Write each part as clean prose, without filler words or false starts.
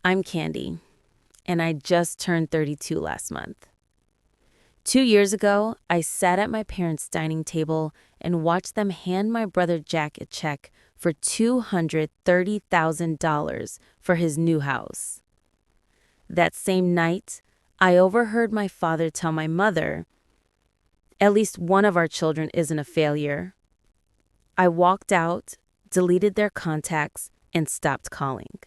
I'm Candy, and I just turned 32 last month. 2 years ago, I sat at my parents' dining table and watched them hand my brother Jack a check for $230,000 for his new house. That same night, I overheard my father tell my mother, "At least one of our children isn't a failure." I walked out, deleted their contacts, and stopped calling.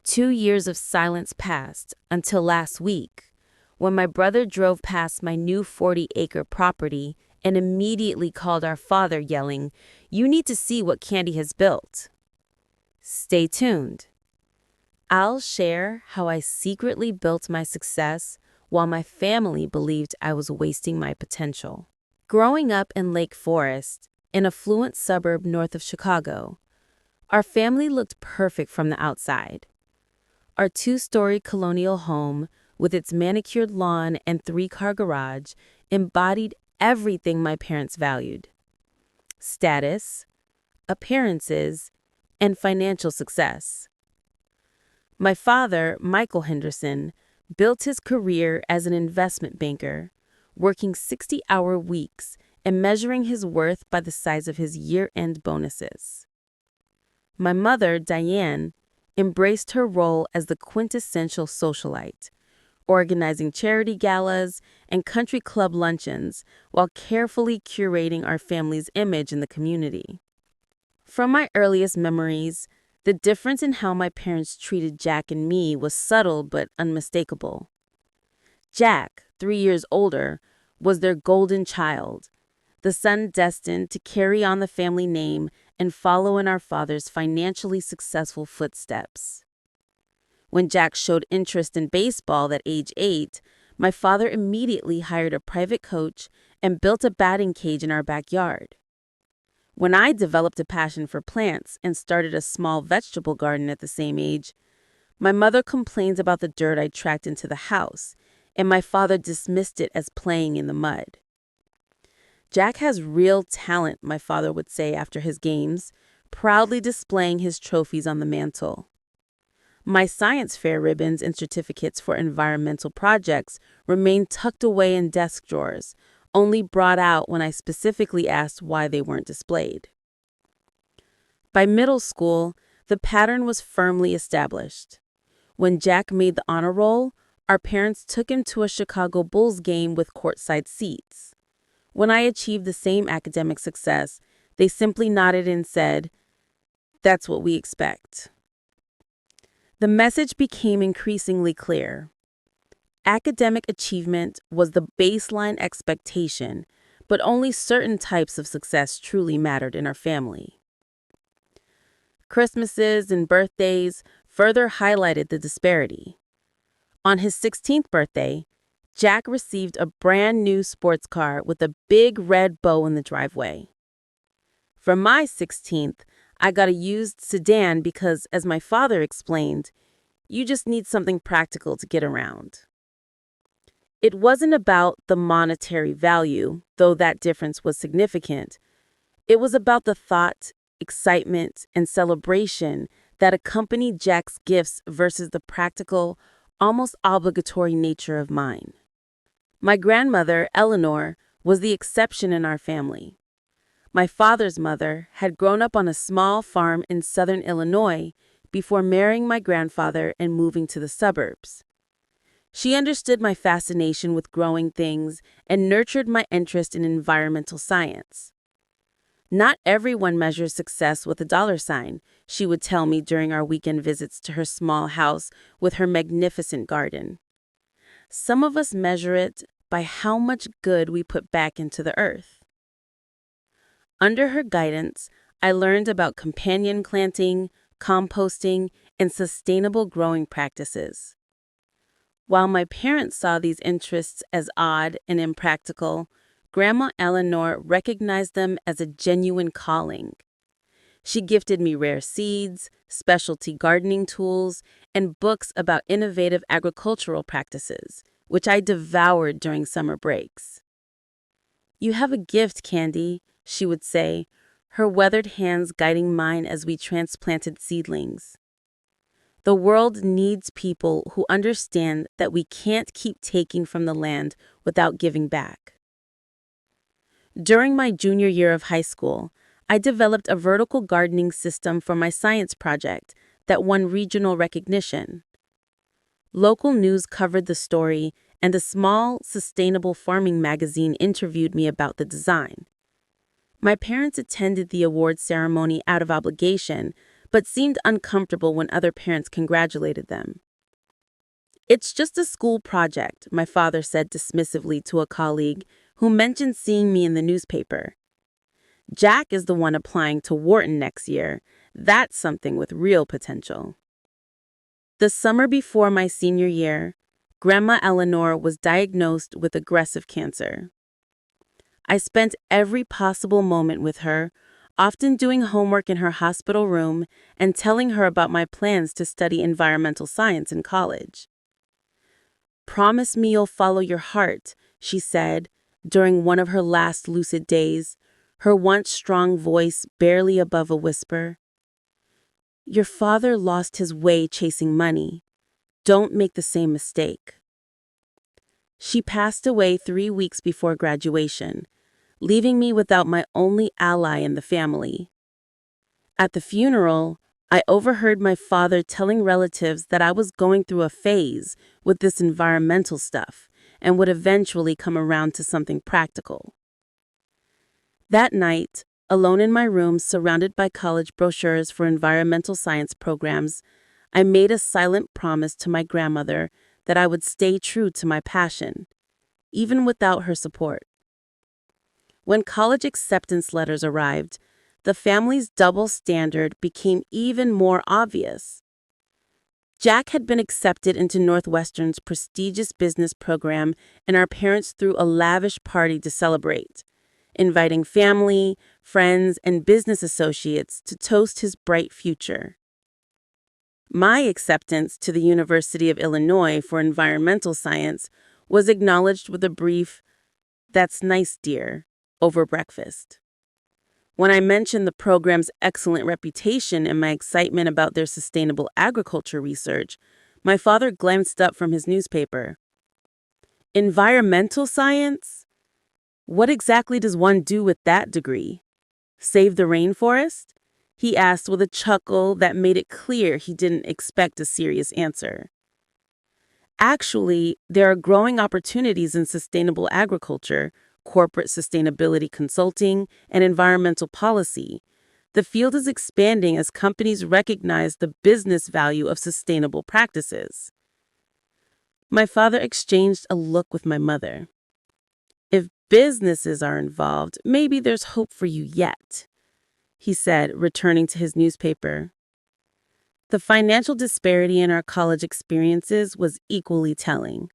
2 years of silence passed until last week, when my brother drove past my new 40-acre property and immediately called our father, yelling, "You need to see what Candy has built." Stay tuned. I'll share how I secretly built my success while my family believed I was wasting my potential. Growing up in Lake Forest, an affluent suburb north of Chicago, our family looked perfect from the outside. Our two-story colonial home, with its manicured lawn and three-car garage, embodied everything my parents valued: status, appearances, and financial success. My father, Michael Henderson, built his career as an investment banker, working 60-hour weeks and measuring his worth by the size of his year-end bonuses. My mother, Diane, embraced her role as the quintessential socialite, organizing charity galas and country club luncheons while carefully curating our family's image in the community. From my earliest memories, the difference in how my parents treated Jack and me was subtle but unmistakable. Jack, 3 years older, was their golden child, the son destined to carry on the family name and follow in our father's financially successful footsteps. When Jack showed interest in baseball at age 8, my father immediately hired a private coach and built a batting cage in our backyard. When I developed a passion for plants and started a small vegetable garden at the same age, my mother complained about the dirt I tracked into the house, and my father dismissed it as playing in the mud. "Jack has real talent," my father would say after his games, proudly displaying his trophies on the mantle. My science fair ribbons and certificates for environmental projects remained tucked away in desk drawers, only brought out when I specifically asked why they weren't displayed. By middle school, the pattern was firmly established. When Jack made the honor roll, our parents took him to a Chicago Bulls game with courtside seats. When I achieved the same academic success, they simply nodded and said, "That's what we expect." The message became increasingly clear. Academic achievement was the baseline expectation, but only certain types of success truly mattered in our family. Christmases and birthdays further highlighted the disparity. On his 16th birthday, Jack received a brand new sports car with a big red bow in the driveway. For my 16th, I got a used sedan because, as my father explained, you just need something practical to get around. It wasn't about the monetary value, though that difference was significant. It was about the thought, excitement, and celebration that accompanied Jack's gifts versus the practical, almost obligatory nature of mine. My grandmother, Eleanor, was the exception in our family. My father's mother had grown up on a small farm in southern Illinois before marrying my grandfather and moving to the suburbs. She understood my fascination with growing things and nurtured my interest in environmental science. "Not everyone measures success with a dollar sign," she would tell me during our weekend visits to her small house with her magnificent garden. "Some of us measure it by how much good we put back into the earth." Under her guidance, I learned about companion planting, composting, and sustainable growing practices. While my parents saw these interests as odd and impractical, Grandma Eleanor recognized them as a genuine calling. She gifted me rare seeds, specialty gardening tools, and books about innovative agricultural practices, which I devoured during summer breaks. "You have a gift, Candy," she would say, her weathered hands guiding mine as we transplanted seedlings. The world needs people who understand that we can't keep taking from the land without giving back. During my junior year of high school, I developed a vertical gardening system for my science project that won regional recognition. Local news covered the story, and a small, sustainable farming magazine interviewed me about the design. My parents attended the award ceremony out of obligation, but seemed uncomfortable when other parents congratulated them. "It's just a school project," my father said dismissively to a colleague who mentioned seeing me in the newspaper. "Jack is the one applying to Wharton next year. That's something with real potential." The summer before my senior year, Grandma Eleanor was diagnosed with aggressive cancer. I spent every possible moment with her, often doing homework in her hospital room and telling her about my plans to study environmental science in college. "Promise me you'll follow your heart," she said during one of her last lucid days, her once strong voice barely above a whisper. "Your father lost his way chasing money. Don't make the same mistake." She passed away 3 weeks before graduation, leaving me without my only ally in the family. At the funeral, I overheard my father telling relatives that I was going through a phase with this environmental stuff and would eventually come around to something practical. That night, alone in my room surrounded by college brochures for environmental science programs, I made a silent promise to my grandmother that I would stay true to my passion, even without her support. When college acceptance letters arrived, the family's double standard became even more obvious. Jack had been accepted into Northwestern's prestigious business program, and our parents threw a lavish party to celebrate, inviting family, friends, and business associates to toast his bright future. My acceptance to the University of Illinois for environmental science was acknowledged with a brief, "That's nice, dear," over breakfast. When I mentioned the program's excellent reputation and my excitement about their sustainable agriculture research, my father glanced up from his newspaper. "Environmental science? What exactly does one do with that degree? Save the rainforest?" he asked with a chuckle that made it clear he didn't expect a serious answer. "Actually, there are growing opportunities in sustainable agriculture, corporate sustainability consulting, and environmental policy. The field is expanding as companies recognize the business value of sustainable practices." My father exchanged a look with my mother. "If businesses are involved, maybe there's hope for you yet," he said, returning to his newspaper. The financial disparity in our college experiences was equally telling.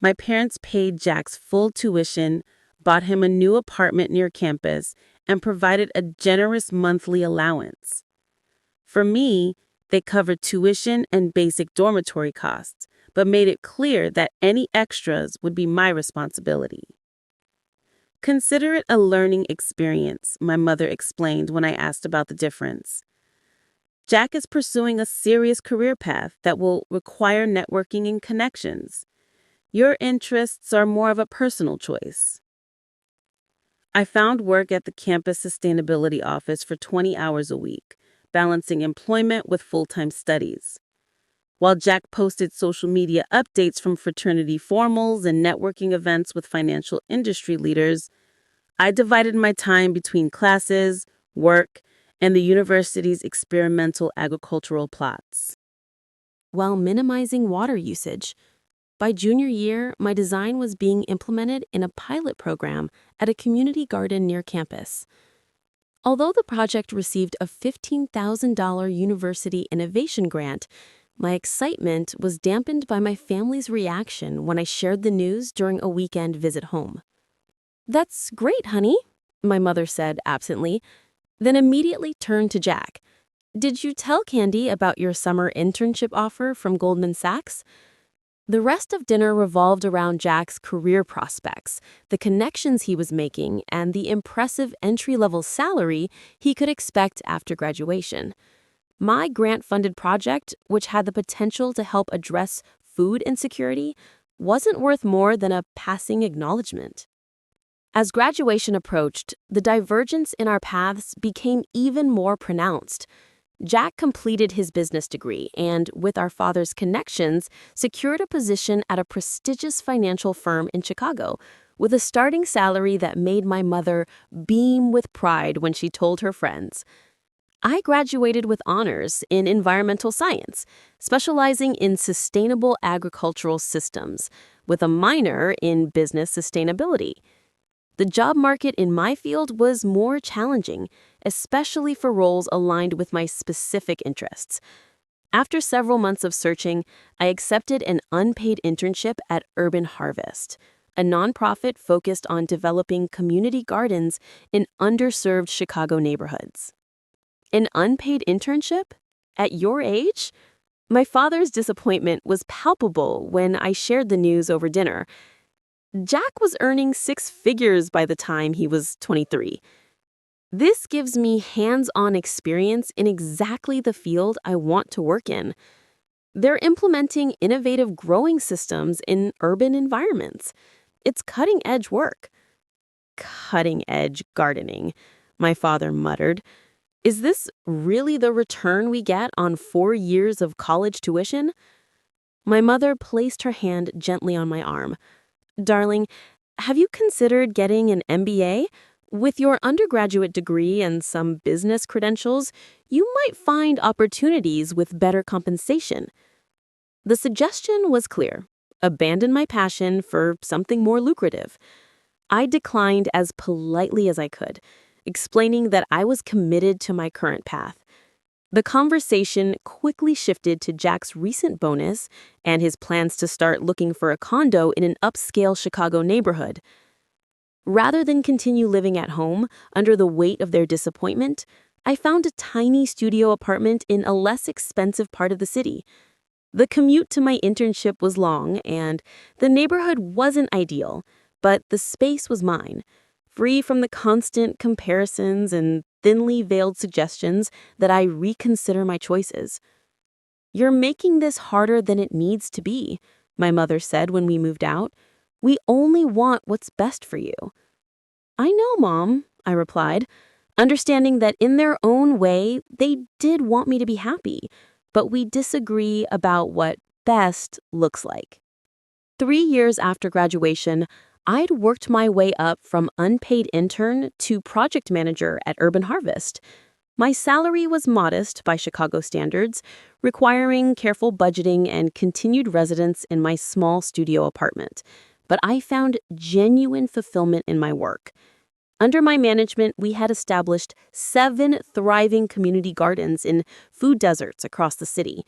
My parents paid Jack's full tuition, bought him a new apartment near campus, and provided a generous monthly allowance. For me, they covered tuition and basic dormitory costs, but made it clear that any extras would be my responsibility. "Consider it a learning experience," my mother explained when I asked about the difference. "Jack is pursuing a serious career path that will require networking and connections. Your interests are more of a personal choice." I found work at the campus sustainability office for 20 hours a week, balancing employment with full-time studies. While Jack posted social media updates from fraternity formals and networking events with financial industry leaders, I divided my time between classes, work, and the university's experimental agricultural plots. While minimizing water usage, by junior year, my design was being implemented in a pilot program at a community garden near campus. Although the project received a $15,000 university innovation grant, my excitement was dampened by my family's reaction when I shared the news during a weekend visit home. "That's great, honey," my mother said absently, then immediately turned to Jack. "Did you tell Candy about your summer internship offer from Goldman Sachs?" The rest of dinner revolved around Jack's career prospects, the connections he was making, and the impressive entry-level salary he could expect after graduation. My grant-funded project, which had the potential to help address food insecurity, wasn't worth more than a passing acknowledgement. As graduation approached, the divergence in our paths became even more pronounced. Jack completed his business degree and, with our father's connections, secured a position at a prestigious financial firm in Chicago, with a starting salary that made my mother beam with pride when she told her friends. I graduated with honors in environmental science, specializing in sustainable agricultural systems, with a minor in business sustainability. The job market in my field was more challenging, especially for roles aligned with my specific interests. After several months of searching, I accepted an unpaid internship at Urban Harvest, a nonprofit focused on developing community gardens in underserved Chicago neighborhoods. An unpaid internship? At your age? My father's disappointment was palpable when I shared the news over dinner. Jack was earning six figures by the time he was 23. This gives me hands-on experience in exactly the field I want to work in. They're implementing innovative growing systems in urban environments. It's cutting-edge work. Cutting-edge gardening, my father muttered. Is this really the return we get on 4 years of college tuition? My mother placed her hand gently on my arm. Darling, have you considered getting an MBA? With your undergraduate degree and some business credentials, you might find opportunities with better compensation. The suggestion was clear. Abandon my passion for something more lucrative. I declined as politely as I could, explaining that I was committed to my current path. The conversation quickly shifted to Jack's recent bonus and his plans to start looking for a condo in an upscale Chicago neighborhood. Rather than continue living at home under the weight of their disappointment, I found a tiny studio apartment in a less expensive part of the city. The commute to my internship was long, and the neighborhood wasn't ideal, but the space was mine, free from the constant comparisons and thinly veiled suggestions that I reconsider my choices. "You're making this harder than it needs to be," my mother said when we moved out. "We only want what's best for you." "I know, Mom," I replied, understanding that in their own way, they did want me to be happy, but we disagree about what best looks like. 3 years after graduation, I'd worked my way up from unpaid intern to project manager at Urban Harvest. My salary was modest by Chicago standards, requiring careful budgeting and continued residence in my small studio apartment. But I found genuine fulfillment in my work. Under my management, we had established 7 thriving community gardens in food deserts across the city,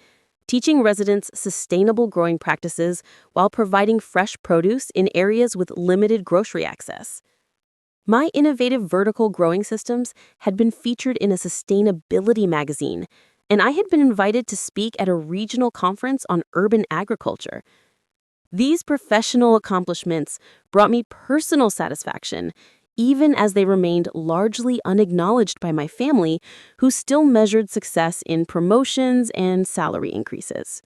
teaching residents sustainable growing practices while providing fresh produce in areas with limited grocery access. My innovative vertical growing systems had been featured in a sustainability magazine, and I had been invited to speak at a regional conference on urban agriculture. These professional accomplishments brought me personal satisfaction, even as they remained largely unacknowledged by my family, who still measured success in promotions and salary increases.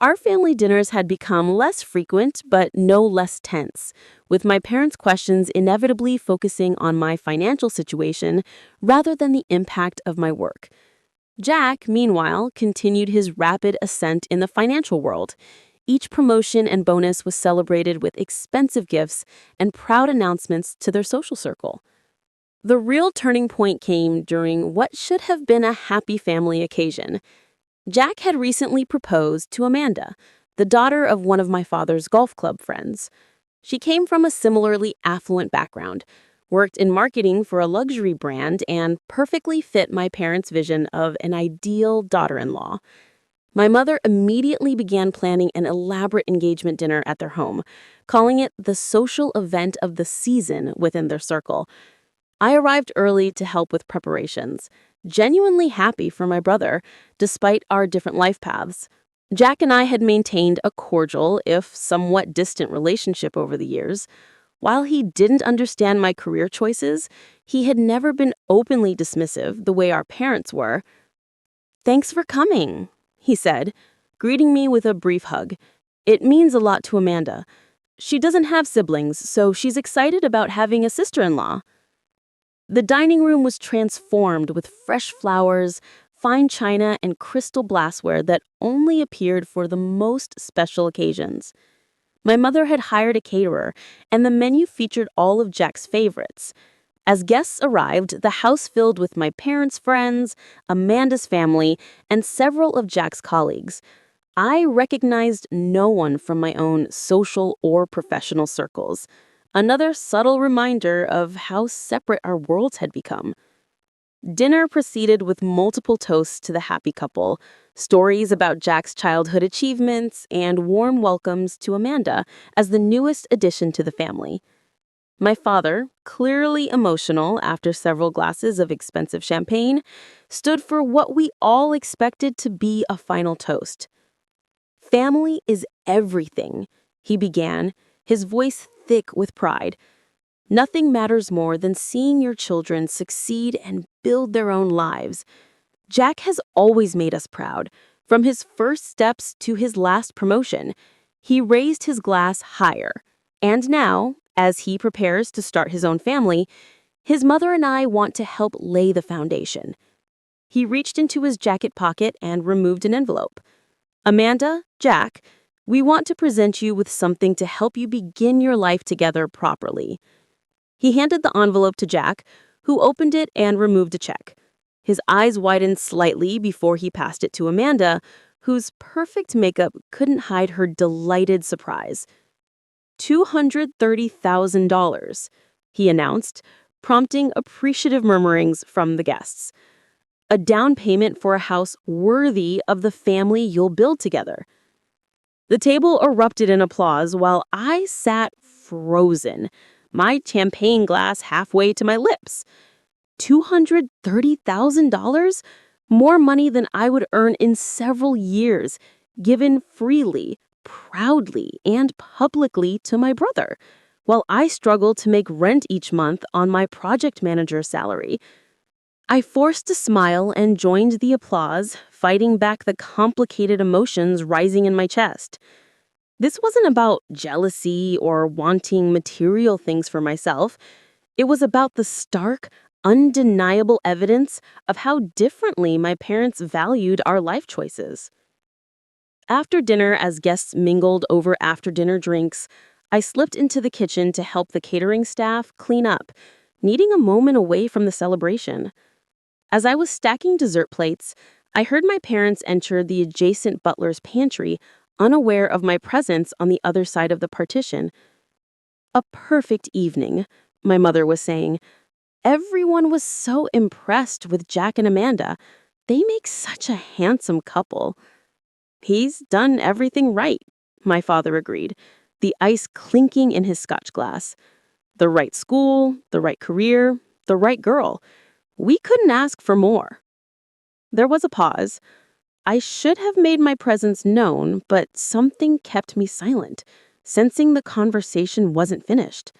Our family dinners had become less frequent, but no less tense, with my parents' questions inevitably focusing on my financial situation rather than the impact of my work. Jack, meanwhile, continued his rapid ascent in the financial world. Each promotion and bonus was celebrated with expensive gifts and proud announcements to their social circle. The real turning point came during what should have been a happy family occasion. Jack had recently proposed to Amanda, the daughter of one of my father's golf club friends. She came from a similarly affluent background, worked in marketing for a luxury brand, and perfectly fit my parents' vision of an ideal daughter-in-law. My mother immediately began planning an elaborate engagement dinner at their home, calling it the social event of the season within their circle. I arrived early to help with preparations, genuinely happy for my brother, despite our different life paths. Jack and I had maintained a cordial, if somewhat distant relationship over the years. While he didn't understand my career choices, he had never been openly dismissive the way our parents were. "Thanks for coming," he said, greeting me with a brief hug. "It means a lot to Amanda. She doesn't have siblings, so she's excited about having a sister-in-law." The dining room was transformed with fresh flowers, fine china, and crystal glassware that only appeared for the most special occasions. My mother had hired a caterer, and the menu featured all of Jack's favorites. As guests arrived, the house filled with my parents' friends, Amanda's family, and several of Jack's colleagues. I recognized no one from my own social or professional circles. Another subtle reminder of how separate our worlds had become. Dinner proceeded with multiple toasts to the happy couple, stories about Jack's childhood achievements, and warm welcomes to Amanda as the newest addition to the family. My father, clearly emotional after several glasses of expensive champagne, stood for what we all expected to be a final toast. "Family is everything," he began, his voice thick with pride. "Nothing matters more than seeing your children succeed and build their own lives. Jack has always made us proud. From his first steps to his last promotion, he raised his glass higher. And now, as he prepares to start his own family, his mother and I want to help lay the foundation." He reached into his jacket pocket and removed an envelope. "Amanda, Jack, we want to present you with something to help you begin your life together properly." He handed the envelope to Jack, who opened it and removed a check. His eyes widened slightly before he passed it to Amanda, whose perfect makeup couldn't hide her delighted surprise. $230,000, he announced, prompting appreciative murmurings from the guests. "A down payment for a house worthy of the family you'll build together." The table erupted in applause while I sat frozen, my champagne glass halfway to my lips. $230,000? More money than I would earn in several years, given freely, proudly, and publicly to my brother, while I struggled to make rent each month on my project manager's salary. I forced a smile and joined the applause, fighting back the complicated emotions rising in my chest. This wasn't about jealousy or wanting material things for myself. It was about the stark, undeniable evidence of how differently my parents valued our life choices. After dinner, as guests mingled over after-dinner drinks, I slipped into the kitchen to help the catering staff clean up, needing a moment away from the celebration. As I was stacking dessert plates, I heard my parents enter the adjacent butler's pantry, unaware of my presence on the other side of the partition. "A perfect evening," my mother was saying. "Everyone was so impressed with Jack and Amanda. They make such a handsome couple." "He's done everything right," my father agreed, the ice clinking in his scotch glass. "The right school, the right career, the right girl. We couldn't ask for more." There was a pause. I should have made my presence known, but something kept me silent, sensing the conversation wasn't finished.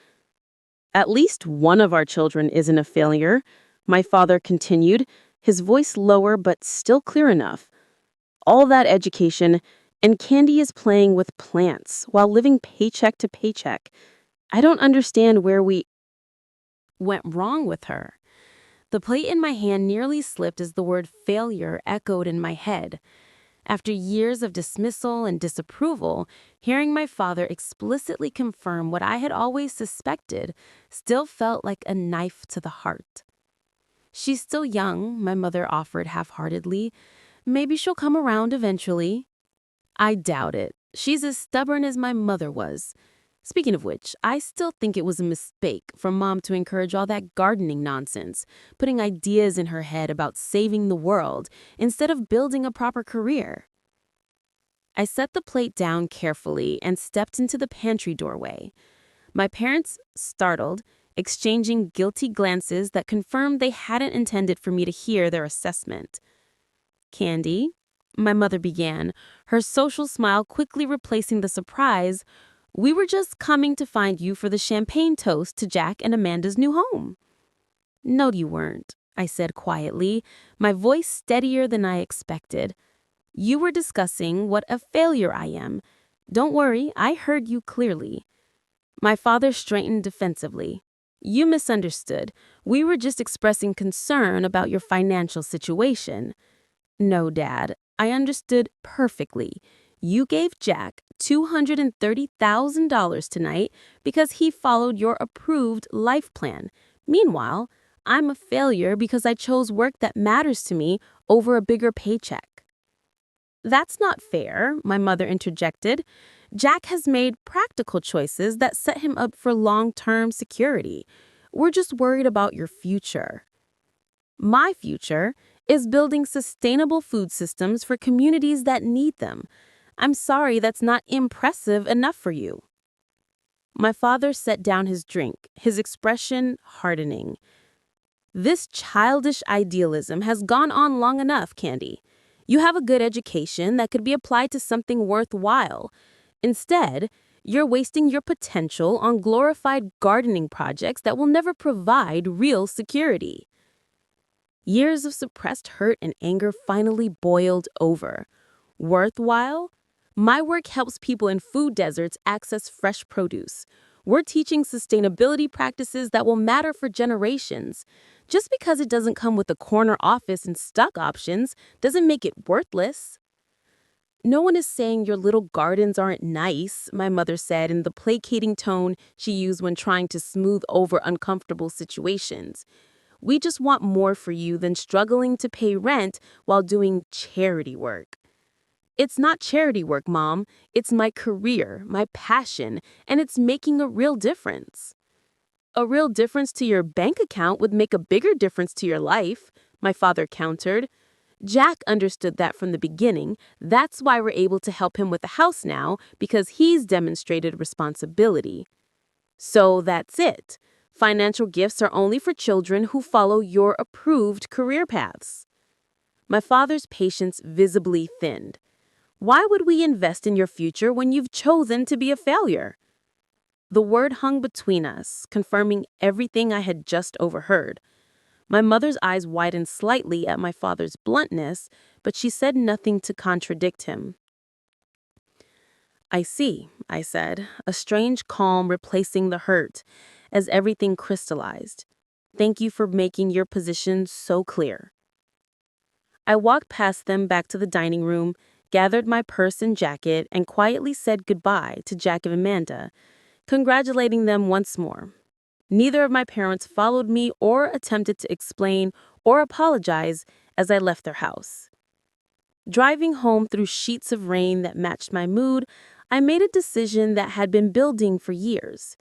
"At least one of our children isn't a failure," my father continued, his voice lower but still clear enough. "All that education, and Candy is playing with plants while living paycheck to paycheck. I don't understand where we went wrong with her." The plate in my hand nearly slipped as the word failure echoed in my head. After years of dismissal and disapproval, hearing my father explicitly confirm what I had always suspected still felt like a knife to the heart. "She's still young," my mother offered half-heartedly. "Maybe she'll come around eventually." "I doubt it. She's as stubborn as my mother was. Speaking of which, I still think it was a mistake for Mom to encourage all that gardening nonsense, putting ideas in her head about saving the world instead of building a proper career." I set the plate down carefully and stepped into the pantry doorway. My parents, startled, exchanging guilty glances that confirmed they hadn't intended for me to hear their assessment. "Candy," my mother began, her social smile quickly replacing the surprise, "we were just coming to find you for the champagne toast to Jack and Amanda's new home." "No, you weren't," I said quietly, my voice steadier than I expected. You were discussing what a failure I am. Don't worry, I heard you clearly. My father straightened defensively. You misunderstood. We were just expressing concern about your financial situation. No, Dad, I understood perfectly. You gave Jack $230,000 tonight because he followed your approved life plan. Meanwhile, I'm a failure because I chose work that matters to me over a bigger paycheck. That's not fair, my mother interjected. Jack has made practical choices that set him up for long-term security. We're just worried about your future. My future is building sustainable food systems for communities that need them. I'm sorry that's not impressive enough for you. My father set down his drink, his expression hardening. This childish idealism has gone on long enough, Candy. You have a good education that could be applied to something worthwhile. Instead, you're wasting your potential on glorified gardening projects that will never provide real security. Years of suppressed hurt and anger finally boiled over. Worthwhile? My work helps people in food deserts access fresh produce. We're teaching sustainability practices that will matter for generations. Just because it doesn't come with a corner office and stock options doesn't make it worthless. No one is saying your little gardens aren't nice, my mother said in the placating tone she used when trying to smooth over uncomfortable situations. We just want more for you than struggling to pay rent while doing charity work. It's not charity work, Mom. It's my career, my passion, and it's making a real difference. A real difference to your bank account would make a bigger difference to your life, my father countered. Jack understood that from the beginning. That's why we're able to help him with the house now, because he's demonstrated responsibility. So that's it. Financial gifts are only for children who follow your approved career paths. My father's patience visibly thinned. Why would we invest in your future when you've chosen to be a failure? The word hung between us, confirming everything I had just overheard. My mother's eyes widened slightly at my father's bluntness, but she said nothing to contradict him. I see, I said, a strange calm replacing the hurt, as everything crystallized. Thank you for making your position so clear. I walked past them back to the dining room, gathered my purse and jacket, and quietly said goodbye to Jack and Amanda, congratulating them once more. Neither of my parents followed me or attempted to explain or apologize as I left their house. Driving home through sheets of rain that matched my mood, I made a decision that had been building for years.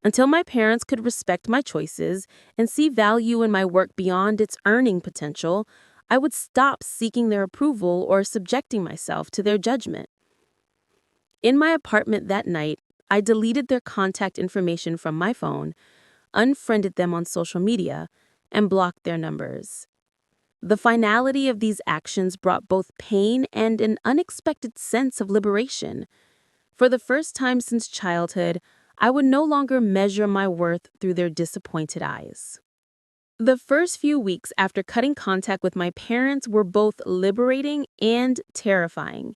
Until my parents could respect my choices and see value in my work beyond its earning potential, I would stop seeking their approval or subjecting myself to their judgment. In my apartment that night, I deleted their contact information from my phone, unfriended them on social media, and blocked their numbers. The finality of these actions brought both pain and an unexpected sense of liberation. For the first time since childhood, I would no longer measure my worth through their disappointed eyes. The first few weeks after cutting contact with my parents were both liberating and terrifying.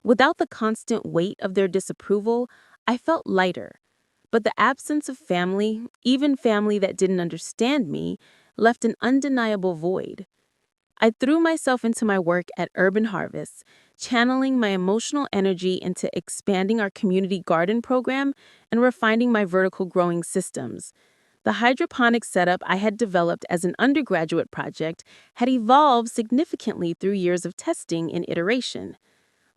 Without the constant weight of their disapproval, I felt lighter. But the absence of family, even family that didn't understand me, left an undeniable void. I threw myself into my work at Urban Harvest, channeling my emotional energy into expanding our community garden program and refining my vertical growing systems. The hydroponic setup I had developed as an undergraduate project had evolved significantly through years of testing and iteration.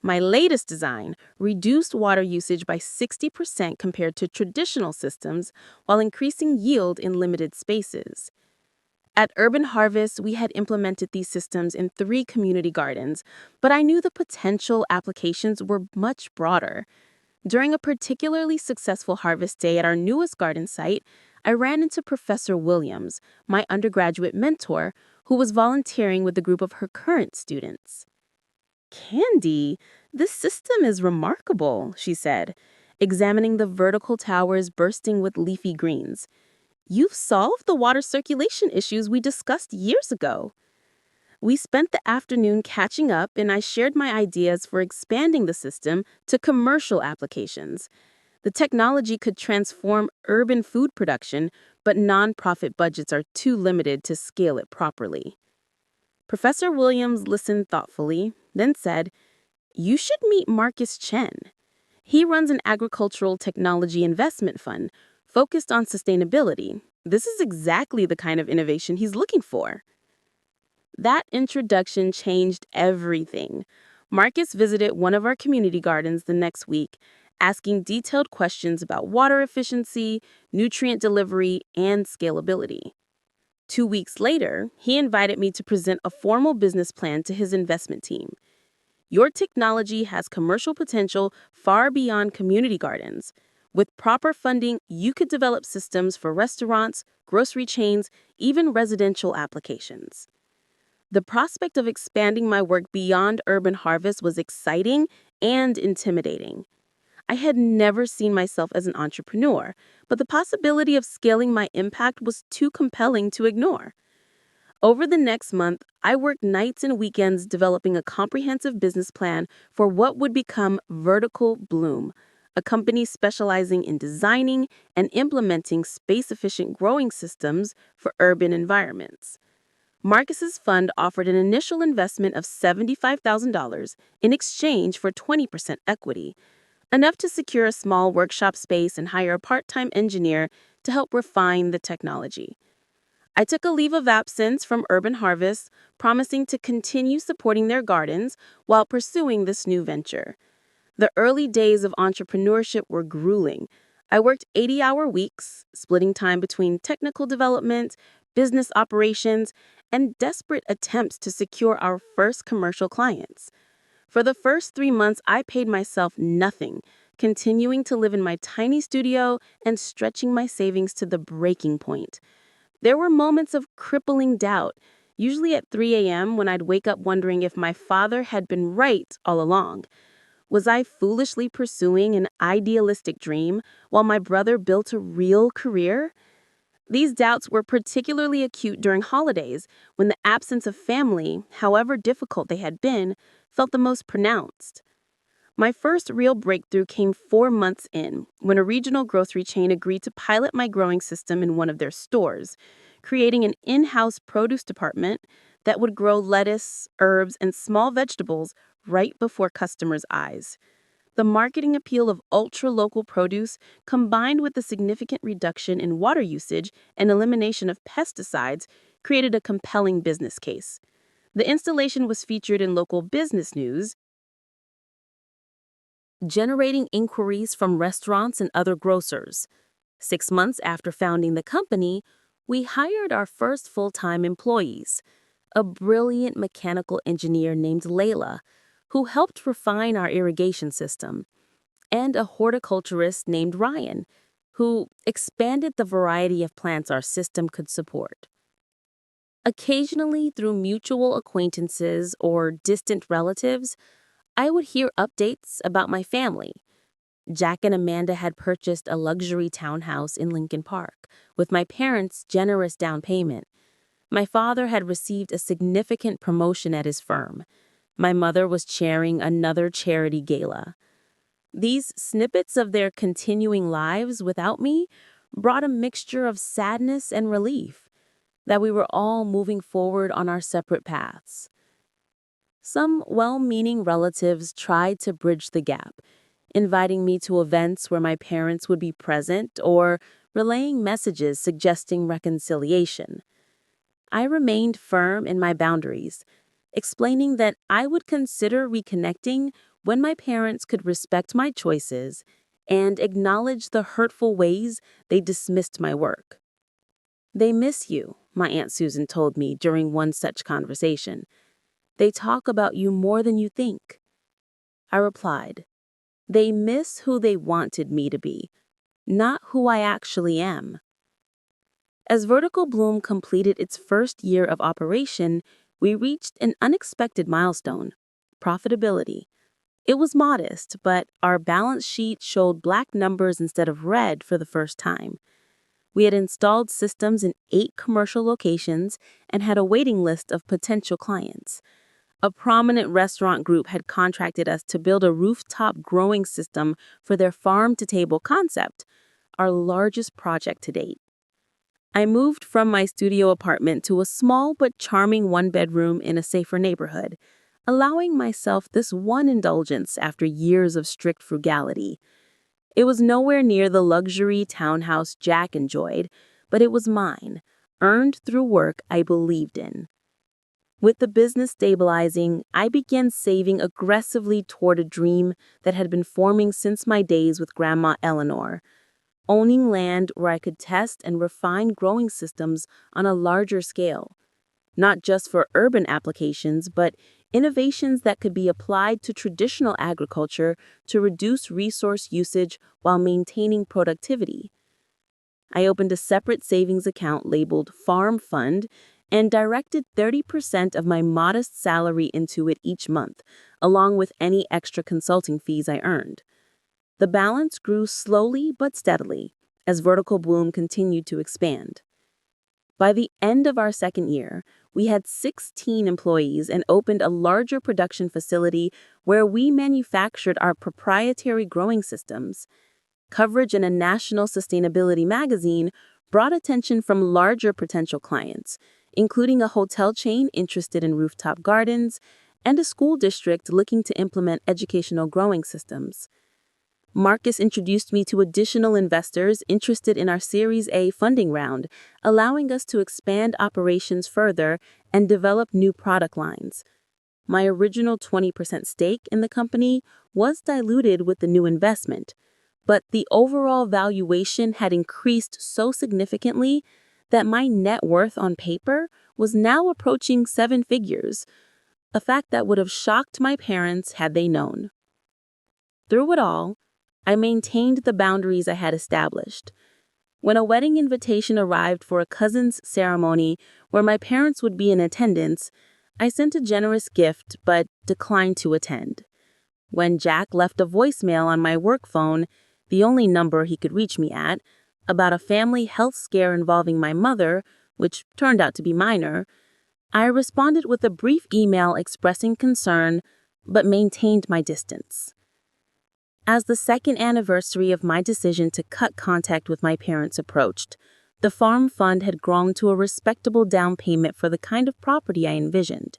My latest design reduced water usage by 60% compared to traditional systems while increasing yield in limited spaces. At Urban Harvest, we had implemented these systems in 3 community gardens, but I knew the potential applications were much broader. During a particularly successful harvest day at our newest garden site, I ran into Professor Williams, my undergraduate mentor, who was volunteering with a group of her current students. Candy, this system is remarkable, she said, examining the vertical towers bursting with leafy greens. You've solved the water circulation issues we discussed years ago. We spent the afternoon catching up, and I shared my ideas for expanding the system to commercial applications. The technology could transform urban food production, but nonprofit budgets are too limited to scale it properly. Professor Williams listened thoughtfully, then said, "You should meet Marcus Chen. He runs an agricultural technology investment fund focused on sustainability. This is exactly the kind of innovation he's looking for." That introduction changed everything. Marcus visited one of our community gardens the next week, asking detailed questions about water efficiency, nutrient delivery, and scalability. 2 weeks later, he invited me to present a formal business plan to his investment team. "Your technology has commercial potential far beyond community gardens. With proper funding, you could develop systems for restaurants, grocery chains, even residential applications." The prospect of expanding my work beyond urban harvest was exciting and intimidating. I had never seen myself as an entrepreneur, but the possibility of scaling my impact was too compelling to ignore. Over the next month, I worked nights and weekends developing a comprehensive business plan for what would become Vertical Bloom, a company specializing in designing and implementing space-efficient growing systems for urban environments. Marcus's fund offered an initial investment of $75,000 in exchange for 20% equity, enough to secure a small workshop space and hire a part-time engineer to help refine the technology. I took a leave of absence from Urban Harvest, promising to continue supporting their gardens while pursuing this new venture. The early days of entrepreneurship were grueling. I worked 80-hour weeks, splitting time between technical development, business operations, and desperate attempts to secure our first commercial clients. For the first 3 months, I paid myself nothing, continuing to live in my tiny studio and stretching my savings to the breaking point. There were moments of crippling doubt, usually at 3 a.m. when I'd wake up wondering if my father had been right all along. Was I foolishly pursuing an idealistic dream while my brother built a real career? These doubts were particularly acute during holidays, when the absence of family, however difficult they had been, felt the most pronounced. My first real breakthrough came 4 months in, when a regional grocery chain agreed to pilot my growing system in one of their stores, creating an in-house produce department that would grow lettuce, herbs, and small vegetables right before customers' eyes. The marketing appeal of ultra-local produce, combined with the significant reduction in water usage and elimination of pesticides, created a compelling business case. The installation was featured in local business news, generating inquiries from restaurants and other grocers. 6 months after founding the company, we hired our first full-time employees, a brilliant mechanical engineer named Layla, who helped refine our irrigation system, and a horticulturist named Ryan, who expanded the variety of plants our system could support. Occasionally, through mutual acquaintances or distant relatives, I would hear updates about my family. Jack and Amanda had purchased a luxury townhouse in Lincoln Park, with my parents' generous down payment. My father had received a significant promotion at his firm. My mother was chairing another charity gala. These snippets of their continuing lives without me brought a mixture of sadness and relief, that we were all moving forward on our separate paths. Some well-meaning relatives tried to bridge the gap, inviting me to events where my parents would be present or relaying messages suggesting reconciliation. I remained firm in my boundaries, explaining that I would consider reconnecting when my parents could respect my choices and acknowledge the hurtful ways they dismissed my work. "They miss you," my Aunt Susan told me during one such conversation. "They talk about you more than you think." I replied, "They miss who they wanted me to be, not who I actually am." As Vertical Bloom completed its first year of operation, we reached an unexpected milestone: profitability. It was modest, but our balance sheet showed black numbers instead of red for the first time. We had installed systems in 8 commercial locations and had a waiting list of potential clients. A prominent restaurant group had contracted us to build a rooftop growing system for their farm-to-table concept, our largest project to date. I moved from my studio apartment to a small but charming one-bedroom in a safer neighborhood, allowing myself this one indulgence after years of strict frugality. It was nowhere near the luxury townhouse Jack enjoyed, but it was mine, earned through work I believed in. With the business stabilizing, I began saving aggressively toward a dream that had been forming since my days with Grandma Eleanor, owning land where I could test and refine growing systems on a larger scale, not just for urban applications, but innovations that could be applied to traditional agriculture to reduce resource usage while maintaining productivity. I opened a separate savings account labeled Farm Fund and directed 30% of my modest salary into it each month, along with any extra consulting fees I earned. The balance grew slowly but steadily as Vertical Bloom continued to expand. By the end of our second year, we had 16 employees and opened a larger production facility where we manufactured our proprietary growing systems. Coverage in a national sustainability magazine brought attention from larger potential clients, including a hotel chain interested in rooftop gardens and a school district looking to implement educational growing systems. Marcus introduced me to additional investors interested in our Series A funding round, allowing us to expand operations further and develop new product lines. My original 20% stake in the company was diluted with the new investment, but the overall valuation had increased so significantly that my net worth on paper was now approaching 7 figures, a fact that would have shocked my parents had they known. Through it all, I maintained the boundaries I had established. When a wedding invitation arrived for a cousin's ceremony where my parents would be in attendance, I sent a generous gift but declined to attend. When Jack left a voicemail on my work phone, the only number he could reach me at, about a family health scare involving my mother, which turned out to be minor, I responded with a brief email expressing concern but maintained my distance. As the second anniversary of my decision to cut contact with my parents approached, the farm fund had grown to a respectable down payment for the kind of property I envisioned.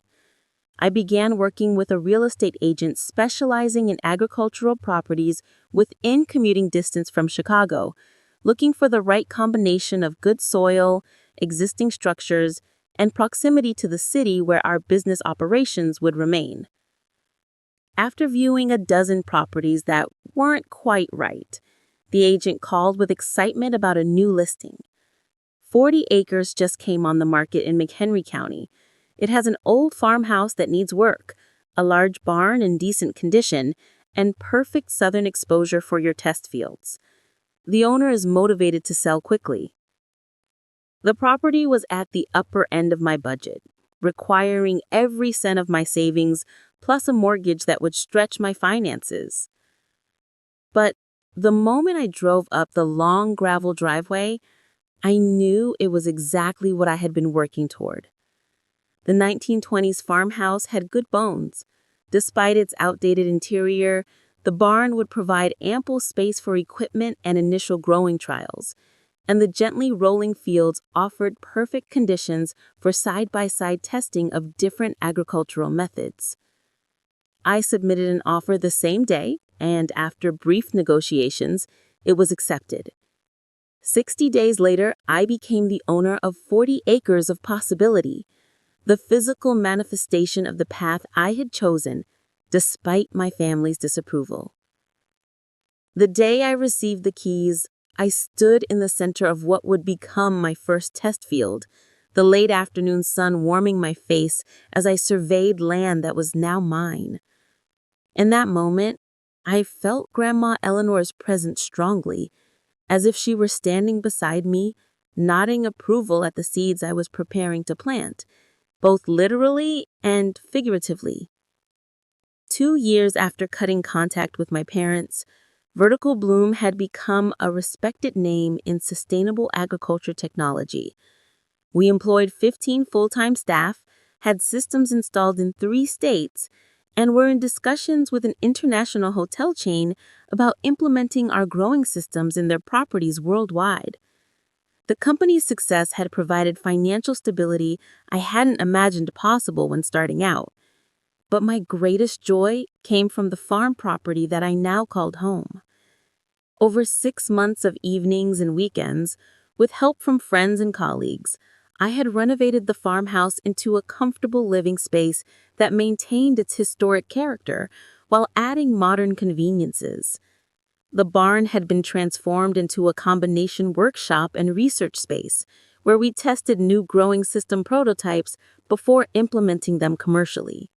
I began working with a real estate agent specializing in agricultural properties within commuting distance from Chicago, looking for the right combination of good soil, existing structures, and proximity to the city where our business operations would remain. After viewing a dozen properties that weren't quite right, the agent called with excitement about a new listing. 40 acres just came on the market in McHenry County. It has an old farmhouse that needs work, a large barn in decent condition, and perfect southern exposure for your test fields. The owner is motivated to sell quickly. The property was at the upper end of my budget, requiring every cent of my savings plus a mortgage that would stretch my finances. But the moment I drove up the long gravel driveway, I knew it was exactly what I had been working toward. The 1920s farmhouse had good bones. Despite its outdated interior, the barn would provide ample space for equipment and initial growing trials, and the gently rolling fields offered perfect conditions for side-by-side testing of different agricultural methods. I submitted an offer the same day, and after brief negotiations, it was accepted. 60 days later, I became the owner of 40 acres of possibility, the physical manifestation of the path I had chosen, despite my family's disapproval. The day I received the keys, I stood in the center of what would become my first test field, the late afternoon sun warming my face as I surveyed land that was now mine. In that moment, I felt Grandma Eleanor's presence strongly, as if she were standing beside me, nodding approval at the seeds I was preparing to plant, both literally and figuratively. 2 years after cutting contact with my parents, Vertical Bloom had become a respected name in sustainable agriculture technology. We employed 15 full-time staff, had systems installed in 3 states, and were in discussions with an international hotel chain about implementing our growing systems in their properties worldwide. The company's success had provided financial stability I hadn't imagined possible when starting out. But my greatest joy came from the farm property that I now called home. Over 6 months of evenings and weekends, with help from friends and colleagues, I had renovated the farmhouse into a comfortable living space that maintained its historic character while adding modern conveniences. The barn had been transformed into a combination workshop and research space where we tested new growing system prototypes before implementing them commercially.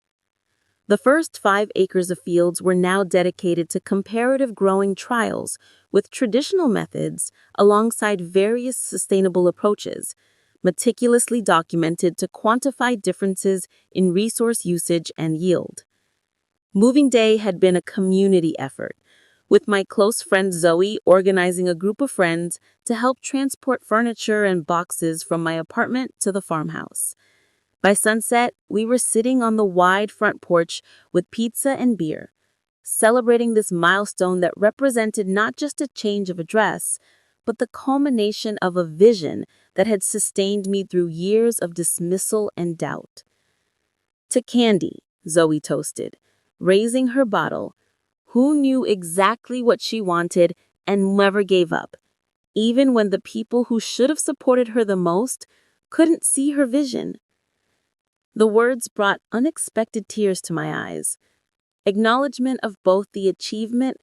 The first 5 acres of fields were now dedicated to comparative growing trials with traditional methods alongside various sustainable approaches, meticulously documented to quantify differences in resource usage and yield. Moving day had been a community effort, with my close friend Zoe organizing a group of friends to help transport furniture and boxes from my apartment to the farmhouse. By sunset, we were sitting on the wide front porch with pizza and beer, celebrating this milestone that represented not just a change of address, but the culmination of a vision that had sustained me through years of dismissal and doubt. To Candy, Zoe toasted, raising her bottle, who knew exactly what she wanted and never gave up, even when the people who should have supported her the most couldn't see her vision. The words brought unexpected tears to my eyes, acknowledgement of both the achievement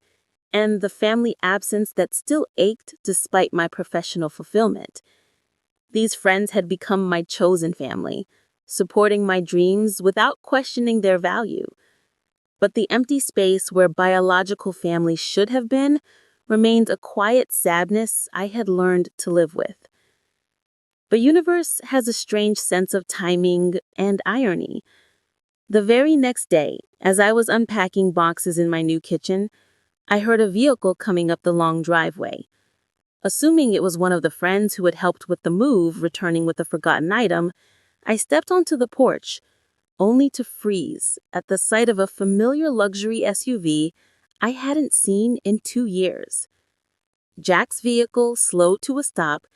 and the family absence that still ached despite my professional fulfillment. These friends had become my chosen family, supporting my dreams without questioning their value. But the empty space where biological family should have been remained a quiet sadness I had learned to live with. The universe has a strange sense of timing and irony. The very next day, as I was unpacking boxes in my new kitchen, I heard a vehicle coming up the long driveway. Assuming it was one of the friends who had helped with the move returning with a forgotten item, I stepped onto the porch, only to freeze at the sight of a familiar luxury SUV I hadn't seen in 2 years. Jack's vehicle slowed to a stop,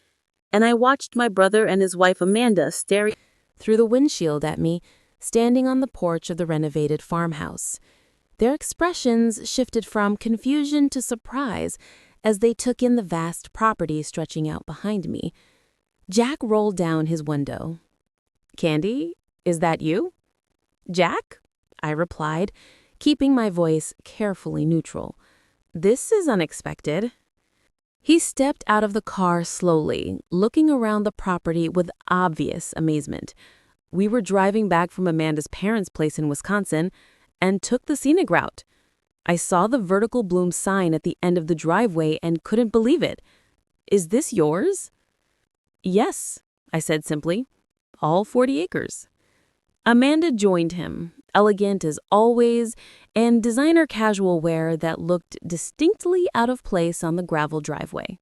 and I watched my brother and his wife Amanda staring through the windshield at me, standing on the porch of the renovated farmhouse. Their expressions shifted from confusion to surprise as they took in the vast property stretching out behind me. Jack rolled down his window. "Candy, is that you?" "Jack?" I replied, keeping my voice carefully neutral. "This is unexpected." He stepped out of the car slowly, looking around the property with obvious amazement. We were driving back from Amanda's parents' place in Wisconsin and took the scenic route. I saw the Vertical Bloom sign at the end of the driveway and couldn't believe it. "Is this yours?" "Yes," I said simply. "All 40 acres. Amanda joined him, elegant as always, and designer casual wear that looked distinctly out of place on the gravel driveway.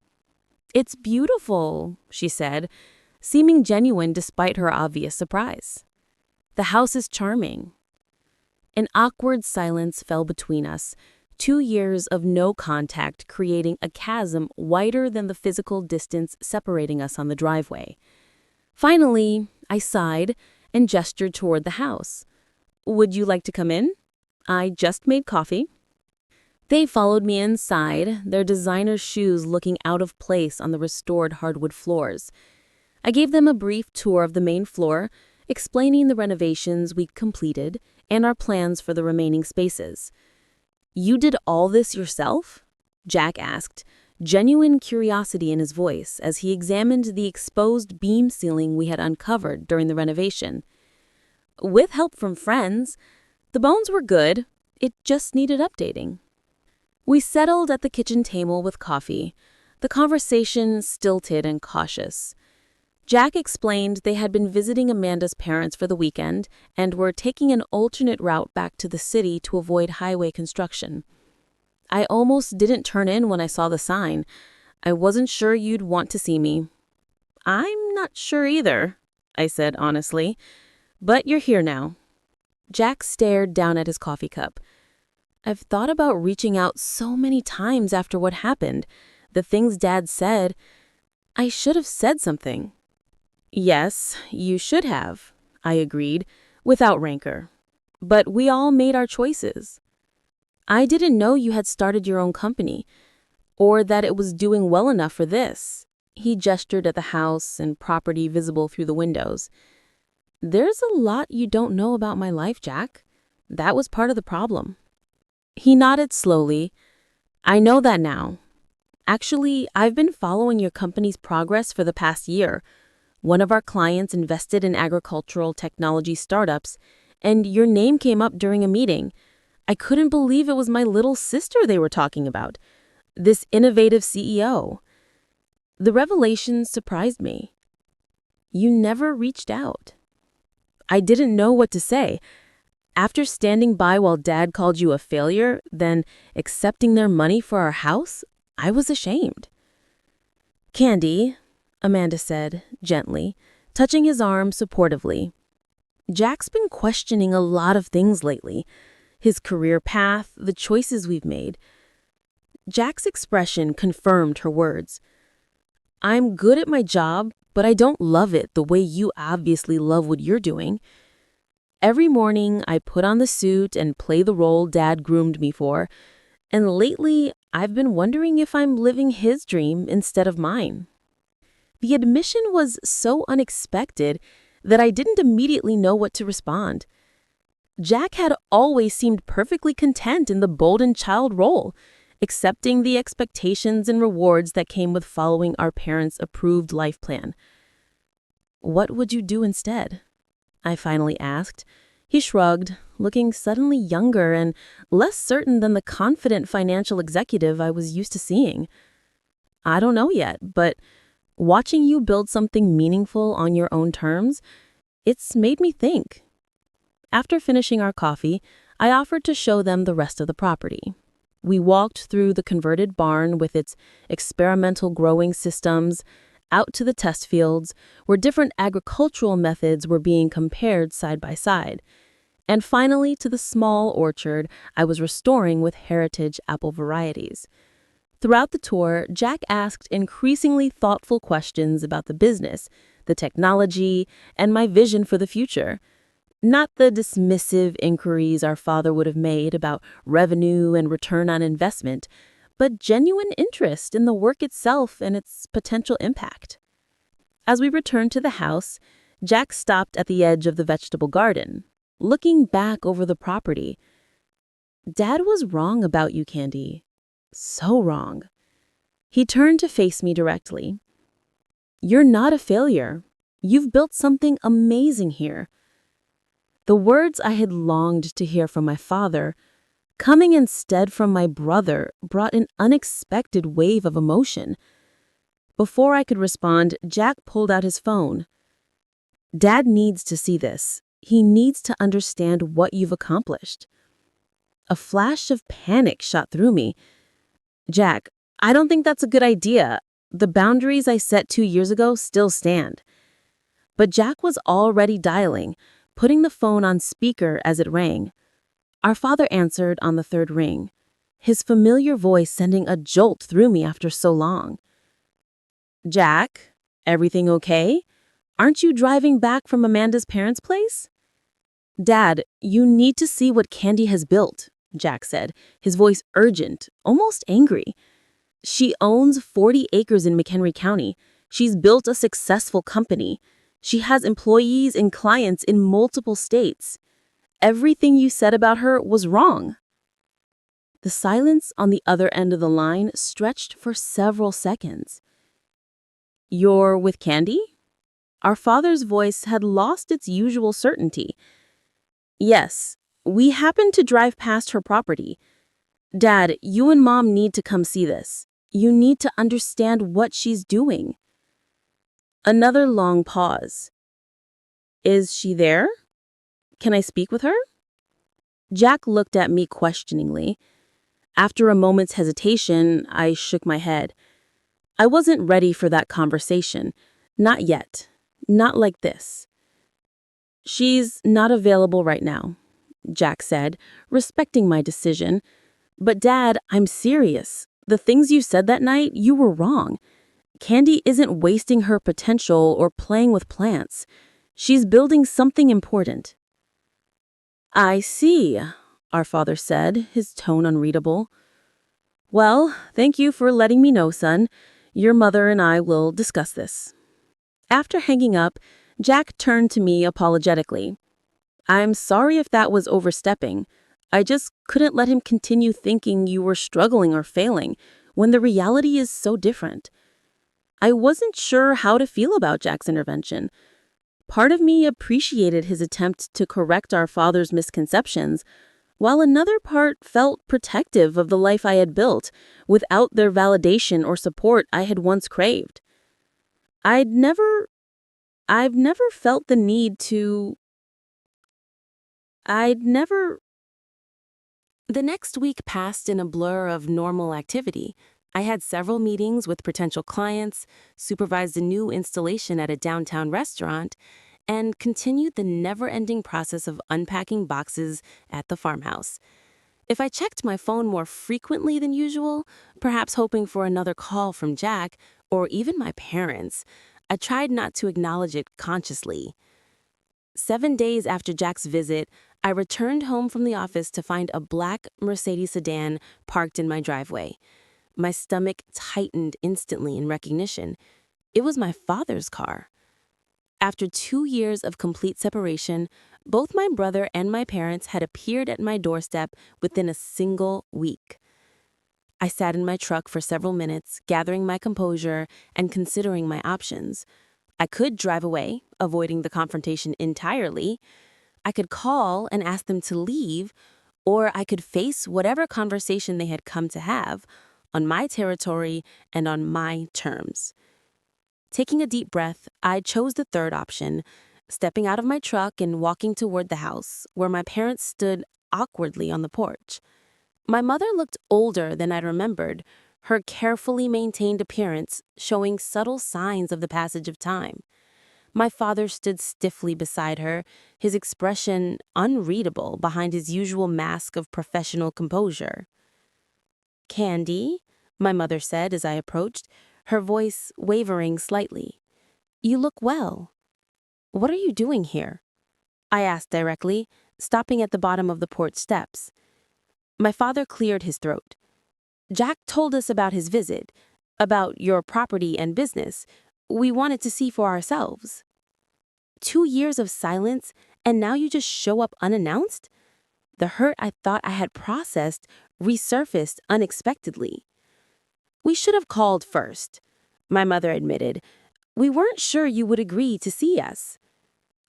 "It's beautiful," she said, seeming genuine despite her obvious surprise. "The house is charming." An awkward silence fell between us, 2 years of no contact creating a chasm wider than the physical distance separating us on the driveway. Finally, I sighed and gestured toward the house. "Would you like to come in? I just made coffee." They followed me inside, their designer shoes looking out of place on the restored hardwood floors. I gave them a brief tour of the main floor, explaining the renovations we'd completed and our plans for the remaining spaces. "You did all this yourself?" Jack asked, genuine curiosity in his voice as he examined the exposed beam ceiling we had uncovered during the renovation. "With help from friends. The bones were good. It just needed updating." We settled at the kitchen table with coffee, the conversation stilted and cautious. Jack explained they had been visiting Amanda's parents for the weekend and were taking an alternate route back to the city to avoid highway construction. I almost didn't turn in when I saw the sign. I wasn't sure you'd want to see me. I'm not sure either, I said honestly. But you're here now. Jack stared down at his coffee cup. I've thought about reaching out so many times after what happened. The things Dad said. I should have said something. Yes, you should have, I agreed, without rancor. But we all made our choices. I didn't know you had started your own company, or that it was doing well enough for this. He gestured at the house and property visible through the windows. There's a lot you don't know about my life, Jack. That was part of the problem. He nodded slowly. I know that now. Actually, I've been following your company's progress for the past year. One of our clients invested in agricultural technology startups, and your name came up during a meeting. I couldn't believe it was my little sister they were talking about, this innovative CEO. The revelation surprised me. You never reached out. I didn't know what to say. After standing by while Dad called you a failure, then accepting their money for our house, I was ashamed. Candy, Amanda said, gently, touching his arm supportively. Jack's been questioning a lot of things lately. His career path, the choices we've made. Jack's expression confirmed her words. I'm good at my job, but I don't love it the way you obviously love what you're doing. Every morning, I put on the suit and play the role Dad groomed me for, and lately, I've been wondering if I'm living his dream instead of mine. The admission was so unexpected that I didn't immediately know what to respond. Jack had always seemed perfectly content in the bolden child role, accepting the expectations and rewards that came with following our parents' approved life plan. What would you do instead? I finally asked. He shrugged, looking suddenly younger and less certain than the confident financial executive I was used to seeing. I don't know yet, but watching you build something meaningful on your own terms, it's made me think. After finishing our coffee, I offered to show them the rest of the property. We walked through the converted barn with its experimental growing systems, out to the test fields where different agricultural methods were being compared side by side, and finally to the small orchard I was restoring with heritage apple varieties. Throughout the tour, Jack asked increasingly thoughtful questions about the business, the technology, and my vision for the future. Not the dismissive inquiries our father would have made about revenue and return on investment, but genuine interest in the work itself and its potential impact. As we returned to the house, Jack stopped at the edge of the vegetable garden, looking back over the property. Dad was wrong about you, Candy. So wrong. He turned to face me directly. You're not a failure. You've built something amazing here. The words I had longed to hear from my father, coming instead from my brother, brought an unexpected wave of emotion. Before I could respond, Jack pulled out his phone. Dad needs to see this. He needs to understand what you've accomplished. A flash of panic shot through me. Jack, I don't think that's a good idea. The boundaries I set 2 years ago still stand. But Jack was already dialing, putting the phone on speaker as it rang. Our father answered on the third ring, his familiar voice sending a jolt through me after so long. Jack, everything okay? Aren't you driving back from Amanda's parents' place? Dad, you need to see what Candy has built, Jack said, his voice urgent, almost angry. She owns 40 acres in McHenry County. She's built a successful company. She has employees and clients in multiple states. Everything you said about her was wrong. The silence on the other end of the line stretched for several seconds. You're with Candy? Our father's voice had lost its usual certainty. Yes, we happened to drive past her property. Dad, you and Mom need to come see this. You need to understand what she's doing. Another long pause. Is she there? Can I speak with her? Jack looked at me questioningly. After a moment's hesitation, I shook my head. I wasn't ready for that conversation. Not yet. Not like this. She's not available right now, Jack said, respecting my decision. But Dad, I'm serious. The things you said that night, you were wrong. Candy isn't wasting her potential or playing with plants. She's building something important. I see, our father said, his tone unreadable. Well, thank you for letting me know, son. Your mother and I will discuss this. After hanging up, Jack turned to me apologetically. I'm sorry if that was overstepping. I just couldn't let him continue thinking you were struggling or failing when the reality is so different. I wasn't sure how to feel about Jack's intervention. Part of me appreciated his attempt to correct our father's misconceptions, while another part felt protective of the life I had built without their validation or support I had once craved. I've never felt the need to. I'd never. The next week passed in a blur of normal activity. I had several meetings with potential clients, supervised a new installation at a downtown restaurant, and continued the never-ending process of unpacking boxes at the farmhouse. If I checked my phone more frequently than usual, perhaps hoping for another call from Jack or even my parents, I tried not to acknowledge it consciously. 7 days after Jack's visit, I returned home from the office to find a black Mercedes sedan parked in my driveway. My stomach tightened instantly in recognition. It was my father's car. After 2 years of complete separation, both my brother and my parents had appeared at my doorstep within a single week. I sat in my truck for several minutes, gathering my composure and considering my options. I could drive away, avoiding the confrontation entirely. I could call and ask them to leave, or I could face whatever conversation they had come to have, on my territory and on my terms. Taking a deep breath, I chose the third option, stepping out of my truck and walking toward the house, where my parents stood awkwardly on the porch. My mother looked older than I remembered, her carefully maintained appearance showing subtle signs of the passage of time. My father stood stiffly beside her, his expression unreadable behind his usual mask of professional composure. "Candy," my mother said as I approached, her voice wavering slightly. "You look well. What are you doing here?" I asked directly, stopping at the bottom of the porch steps. My father cleared his throat. "Jack told us about his visit, about your property and business. We wanted to see for ourselves." 2 years of silence, and now you just show up unannounced? The hurt I thought I had processed resurfaced unexpectedly. "We should have called first," my mother admitted. "We weren't sure you would agree to see us."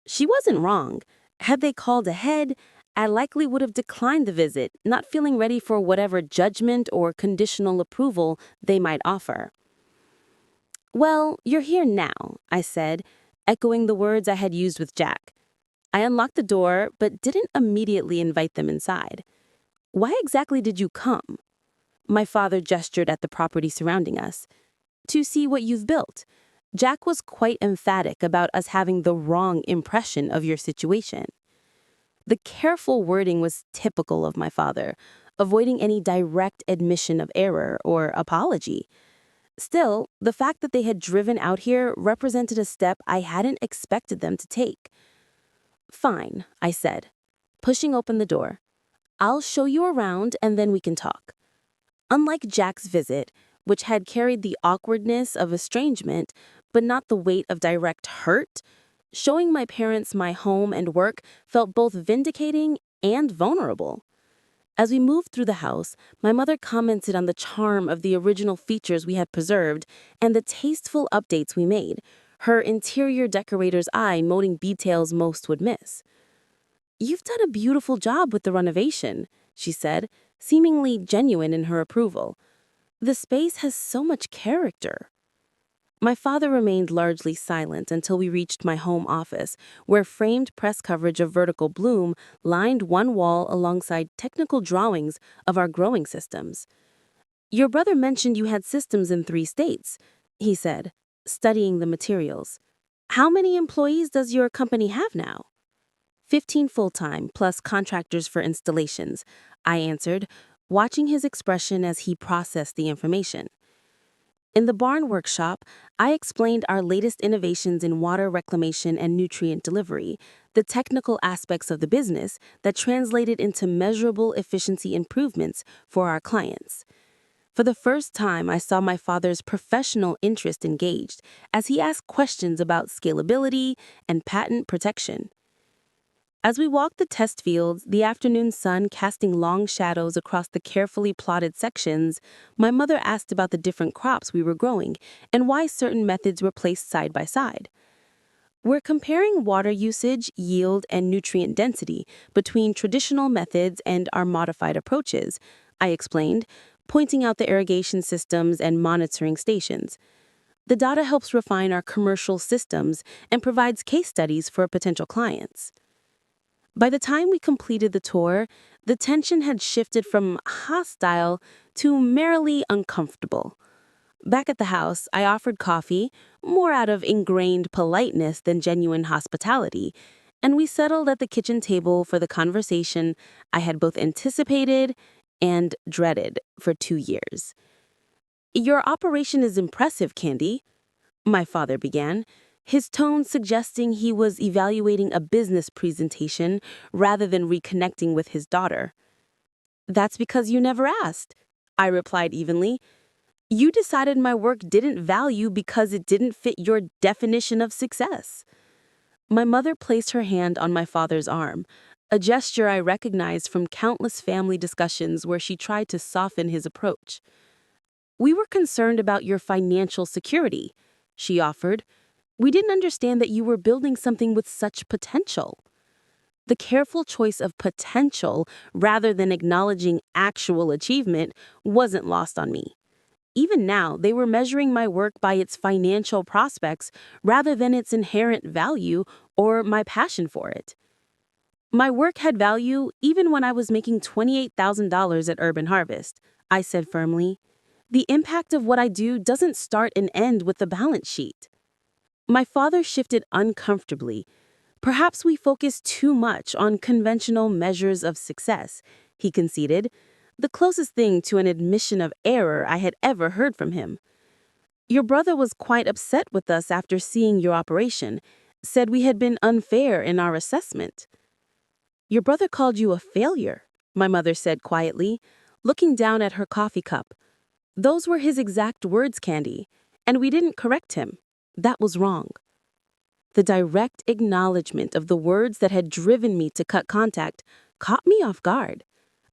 She wasn't wrong. Had they called ahead, I likely would have declined the visit, not feeling ready for whatever judgment or conditional approval they might offer. "Well, you're here now," I said, echoing the words I had used with Jack. I unlocked the door, but didn't immediately invite them inside. "Why exactly did you come?" My father gestured at the property surrounding us. "To see what you've built." Jack was quite emphatic about us having the wrong impression of your situation. The careful wording was typical of my father, avoiding any direct admission of error or apology. Still, the fact that they had driven out here represented a step I hadn't expected them to take. "Fine," I said, pushing open the door. "I'll show you around and then we can talk." Unlike Jack's visit, which had carried the awkwardness of estrangement, but not the weight of direct hurt, showing my parents my home and work felt both vindicating and vulnerable. As we moved through the house, my mother commented on the charm of the original features we had preserved and the tasteful updates we made, her interior decorator's eye noting details most would miss. "You've done a beautiful job with the renovation," she said, seemingly genuine in her approval. "The space has so much character." My father remained largely silent until we reached my home office, where framed press coverage of vertical bloom lined one wall alongside technical drawings of our growing systems. "Your brother mentioned you had systems in 3 states," he said, studying the materials. "How many employees does your company have now?" 15 full-time, plus contractors for installations," I answered, watching his expression as he processed the information. In the barn workshop, I explained our latest innovations in water reclamation and nutrient delivery, the technical aspects of the business that translated into measurable efficiency improvements for our clients. For the first time, I saw my father's professional interest engaged as he asked questions about scalability and patent protection. As we walked the test fields, the afternoon sun casting long shadows across the carefully plotted sections, my mother asked about the different crops we were growing and why certain methods were placed side by side. "We're comparing water usage, yield, and nutrient density between traditional methods and our modified approaches," I explained, pointing out the irrigation systems and monitoring stations. "The data helps refine our commercial systems and provides case studies for potential clients." By the time we completed the tour, the tension had shifted from hostile to merely uncomfortable. Back at the house, I offered coffee, more out of ingrained politeness than genuine hospitality, and we settled at the kitchen table for the conversation I had both anticipated and dreaded for 2 years. "Your operation is impressive, Candy," my father began, his tone suggesting he was evaluating a business presentation rather than reconnecting with his daughter. "That's because you never asked," I replied evenly. "You decided my work didn't value because it didn't fit your definition of success." My mother placed her hand on my father's arm, a gesture I recognized from countless family discussions where she tried to soften his approach. "We were concerned about your financial security," she offered. "We didn't understand that you were building something with such potential." The careful choice of potential rather than acknowledging actual achievement wasn't lost on me. Even now, they were measuring my work by its financial prospects rather than its inherent value or my passion for it. "My work had value even when I was making $28,000 at Urban Harvest," I said firmly. "The impact of what I do doesn't start and end with the balance sheet." My father shifted uncomfortably. "Perhaps we focus too much on conventional measures of success," he conceded, the closest thing to an admission of error I had ever heard from him. "Your brother was quite upset with us after seeing your operation, said we had been unfair in our assessment." "Your brother called you a failure," my mother said quietly, looking down at her coffee cup. "Those were his exact words, Candy, and we didn't correct him. That was wrong." The direct acknowledgement of the words that had driven me to cut contact caught me off guard.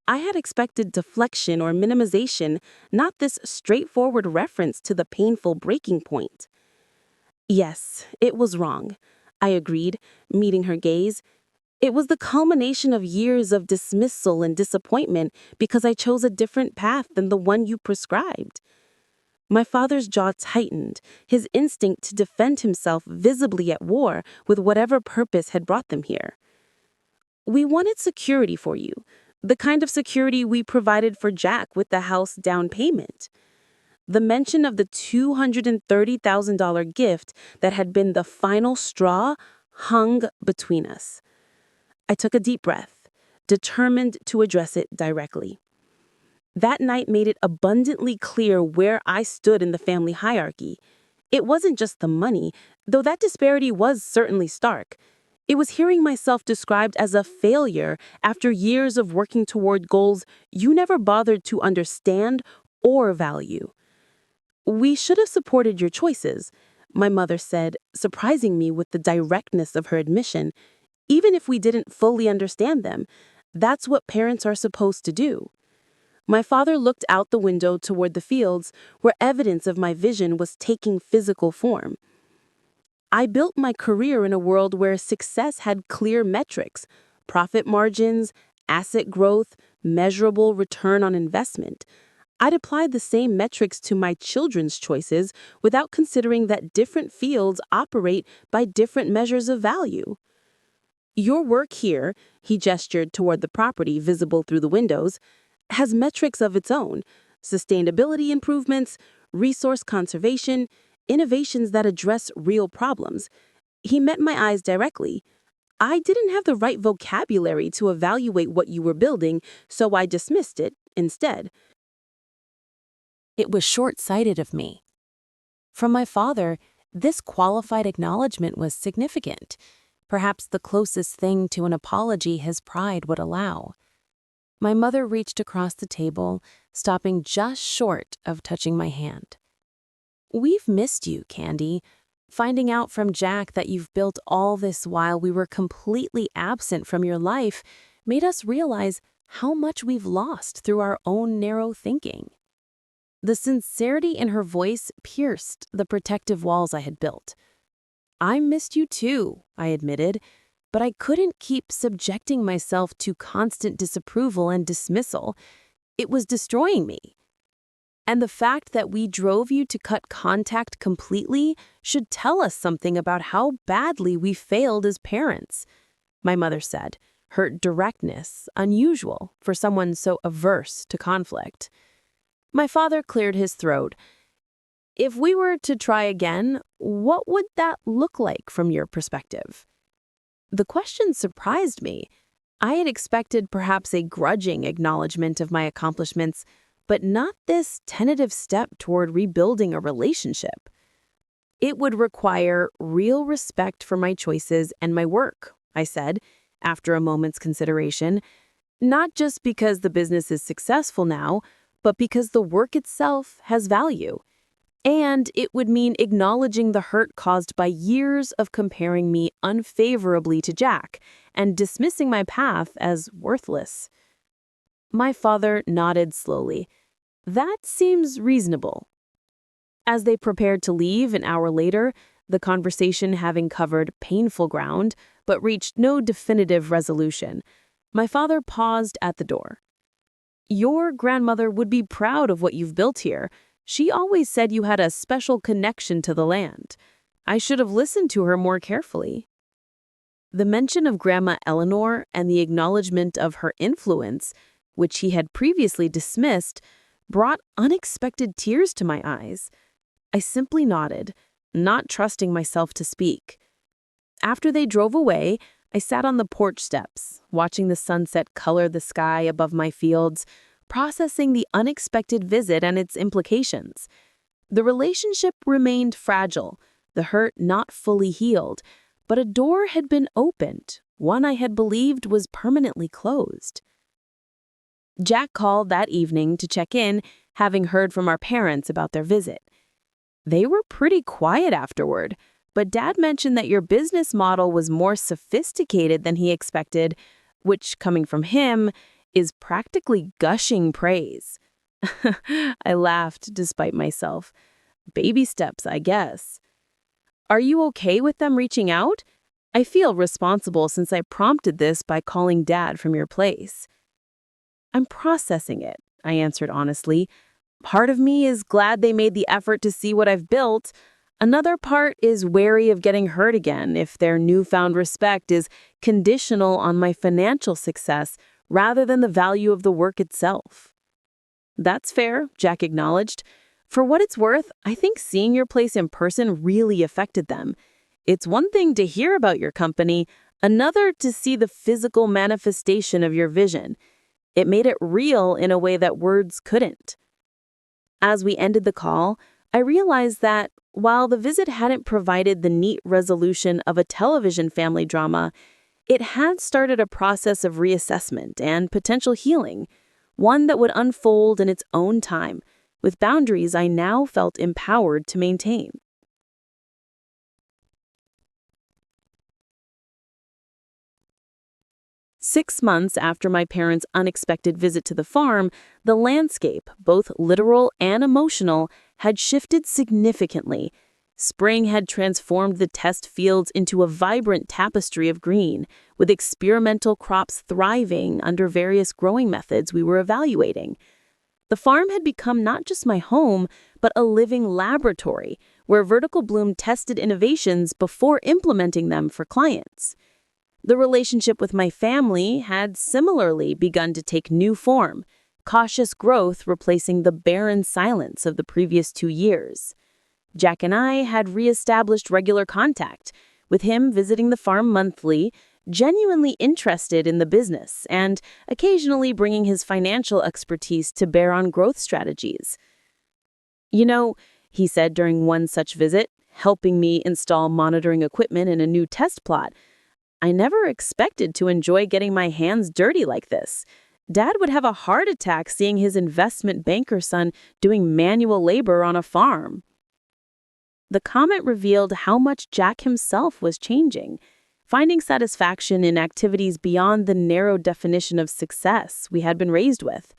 I had expected deflection or minimization, not this straightforward reference to the painful breaking point. "Yes, it was wrong," I agreed, meeting her gaze. "It was the culmination of years of dismissal and disappointment because I chose a different path than the one you prescribed." My father's jaw tightened, his instinct to defend himself visibly at war with whatever purpose had brought them here. "We wanted security for you, the kind of security we provided for Jack with the house down payment." The mention of the $230,000 gift that had been the final straw hung between us. I took a deep breath, determined to address it directly. That night made it abundantly clear where I stood in the family hierarchy. It wasn't just the money, though that disparity was certainly stark. It was hearing myself described as a failure after years of working toward goals you never bothered to understand or value. "We should have supported your choices," my mother said, surprising me with the directness of her admission. "Even if we didn't fully understand them, that's what parents are supposed to do." My father looked out the window toward the fields, where evidence of my vision was taking physical form. "I built my career in a world where success had clear metrics, profit margins, asset growth, measurable return on investment. I'd applied the same metrics to my children's choices without considering that different fields operate by different measures of value. Your work here, he gestured toward the property visible through the windows, has metrics of its own: sustainability improvements, resource conservation, innovations that address real problems. He met my eyes directly. I didn't have the right vocabulary to evaluate what you were building, so I dismissed it instead. It was short-sighted of me. From my father, this qualified acknowledgement was significant, perhaps the closest thing to an apology his pride would allow. My mother reached across the table, stopping just short of touching my hand. "We've missed you, Candy. Finding out from Jack that you've built all this while we were completely absent from your life made us realize how much we've lost through our own narrow thinking." The sincerity in her voice pierced the protective walls I had built. "I missed you too," I admitted, but I couldn't keep subjecting myself to constant disapproval and dismissal. It was destroying me. "And the fact that we drove you to cut contact completely should tell us something about how badly we failed as parents," my mother said, her directness unusual for someone so averse to conflict. My father cleared his throat. "If we were to try again, what would that look like from your perspective?" The question surprised me. I had expected perhaps a grudging acknowledgement of my accomplishments, but not this tentative step toward rebuilding a relationship. "It would require real respect for my choices and my work," I said, after a moment's consideration, "not just because the business is successful now, but because the work itself has value. And it would mean acknowledging the hurt caused by years of comparing me unfavorably to Jack and dismissing my path as worthless." My father nodded slowly. "That seems reasonable." As they prepared to leave an hour later, the conversation having covered painful ground but reached no definitive resolution, my father paused at the door. "Your grandmother would be proud of what you've built here. She always said you had a special connection to the land. I should have listened to her more carefully." The mention of Grandma Eleanor and the acknowledgement of her influence, which he had previously dismissed, brought unexpected tears to my eyes. I simply nodded, not trusting myself to speak. After they drove away, I sat on the porch steps, watching the sunset color the sky above my fields, processing the unexpected visit and its implications. The relationship remained fragile, the hurt not fully healed, but a door had been opened, one I had believed was permanently closed. Jack called that evening to check in, having heard from our parents about their visit. "They were pretty quiet afterward, but Dad mentioned that your business model was more sophisticated than he expected, which, coming from him, is practically gushing praise." I laughed despite myself. "Baby steps, I guess." "Are you okay with them reaching out? I feel responsible since I prompted this by calling Dad from your place." "I'm processing it," I answered honestly. "Part of me is glad they made the effort to see what I've built. Another part is wary of getting hurt again if their newfound respect is conditional on my financial success rather than the value of the work itself." "That's fair," Jack acknowledged. "For what it's worth, I think seeing your place in person really affected them. It's one thing to hear about your company, another to see the physical manifestation of your vision. It made it real in a way that words couldn't." As we ended the call, I realized that, while the visit hadn't provided the neat resolution of a television family drama, it had started a process of reassessment and potential healing, one that would unfold in its own time, with boundaries I now felt empowered to maintain. 6 months after my parents' unexpected visit to the farm, the landscape, both literal and emotional, had shifted significantly. Spring had transformed the test fields into a vibrant tapestry of green, with experimental crops thriving under various growing methods we were evaluating. The farm had become not just my home, but a living laboratory where Vertical Bloom tested innovations before implementing them for clients. The relationship with my family had similarly begun to take new form, cautious growth replacing the barren silence of the previous 2 years. Jack and I had reestablished regular contact, with him visiting the farm monthly, genuinely interested in the business, and occasionally bringing his financial expertise to bear on growth strategies. "You know," he said during one such visit, helping me install monitoring equipment in a new test plot, "I never expected to enjoy getting my hands dirty like this. Dad would have a heart attack seeing his investment banker son doing manual labor on a farm." The comment revealed how much Jack himself was changing, finding satisfaction in activities beyond the narrow definition of success we had been raised with.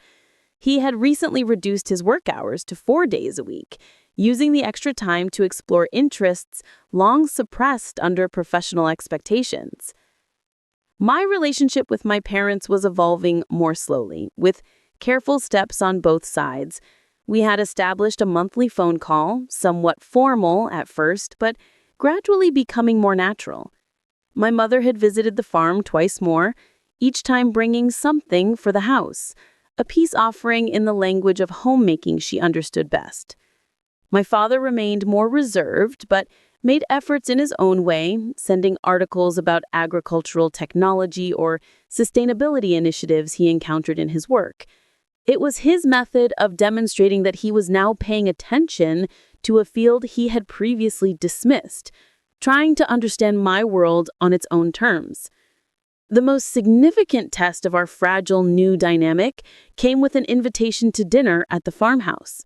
He had recently reduced his work hours to 4 days a week, using the extra time to explore interests long suppressed under professional expectations. My relationship with my parents was evolving more slowly, with careful steps on both sides. We had established a monthly phone call, somewhat formal at first, but gradually becoming more natural. My mother had visited the farm twice more, each time bringing something for the house, a peace offering in the language of homemaking she understood best. My father remained more reserved, but made efforts in his own way, sending articles about agricultural technology or sustainability initiatives he encountered in his work. It was his method of demonstrating that he was now paying attention to a field he had previously dismissed, trying to understand my world on its own terms. The most significant test of our fragile new dynamic came with an invitation to dinner at the farmhouse.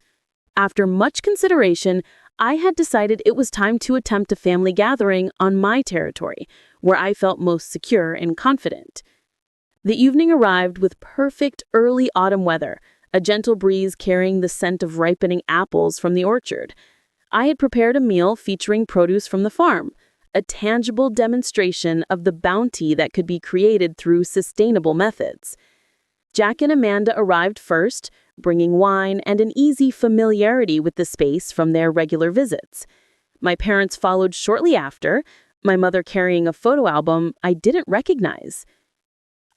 After much consideration, I had decided it was time to attempt a family gathering on my territory, where I felt most secure and confident. The evening arrived with perfect early autumn weather, a gentle breeze carrying the scent of ripening apples from the orchard. I had prepared a meal featuring produce from the farm, a tangible demonstration of the bounty that could be created through sustainable methods. Jack and Amanda arrived first, bringing wine and an easy familiarity with the space from their regular visits. My parents followed shortly after, my mother carrying a photo album I didn't recognize.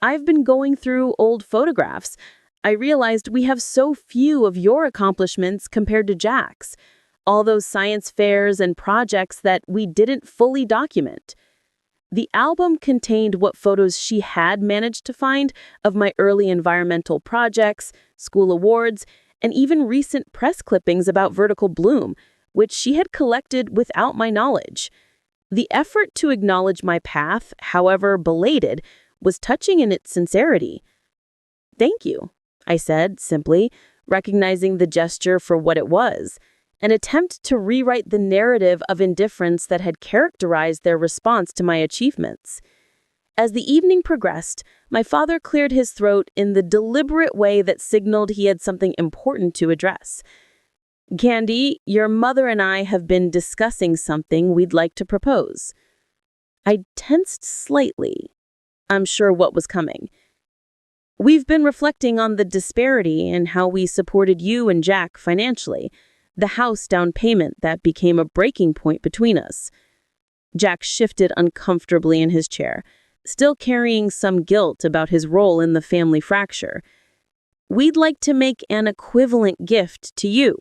"I've been going through old photographs. I realized we have so few of your accomplishments compared to Jack's. All those science fairs and projects that we didn't fully document." The album contained what photos she had managed to find of my early environmental projects, school awards, and even recent press clippings about Vertical Bloom, which she had collected without my knowledge. The effort to acknowledge my path, however belated, was touching in its sincerity. "Thank you," I said simply, recognizing the gesture for what it was, an attempt to rewrite the narrative of indifference that had characterized their response to my achievements. As the evening progressed, my father cleared his throat in the deliberate way that signaled he had something important to address. "Candy, your mother and I have been discussing something we'd like to propose." I tensed slightly, unsure what was coming. "We've been reflecting on the disparity in how we supported you and Jack financially, the house down payment that became a breaking point between us." Jack shifted uncomfortably in his chair, still carrying some guilt about his role in the family fracture. "We'd like to make an equivalent gift to you,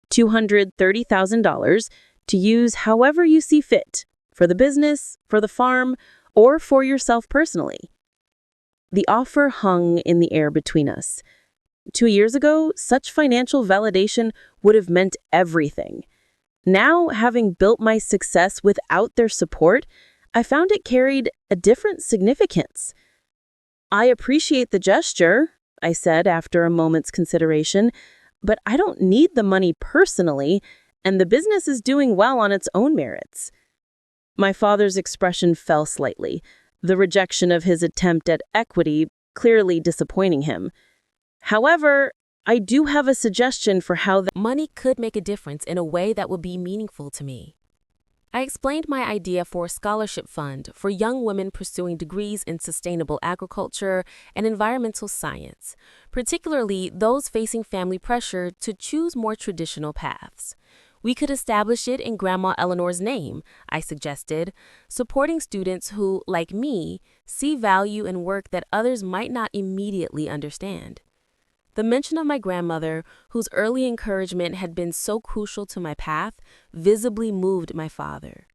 $230,000, to use however you see fit, for the business, for the farm, or for yourself personally." The offer hung in the air between us. 2 years ago, such financial validation would have meant everything. Now, having built my success without their support, I found it carried a different significance. "I appreciate the gesture," I said after a moment's consideration, "but I don't need the money personally, and the business is doing well on its own merits." My father's expression fell slightly, the rejection of his attempt at equity clearly disappointing him. "However, I do have a suggestion for how Money could make a difference in a way that would be meaningful to me. I explained my idea for a scholarship fund for young women pursuing degrees in sustainable agriculture and environmental science, particularly those facing family pressure to choose more traditional paths. We could establish it in Grandma Eleanor's name, I suggested, supporting students who, like me, see value in work that others might not immediately understand. The mention of my grandmother, whose early encouragement had been so crucial to my path, visibly moved my father.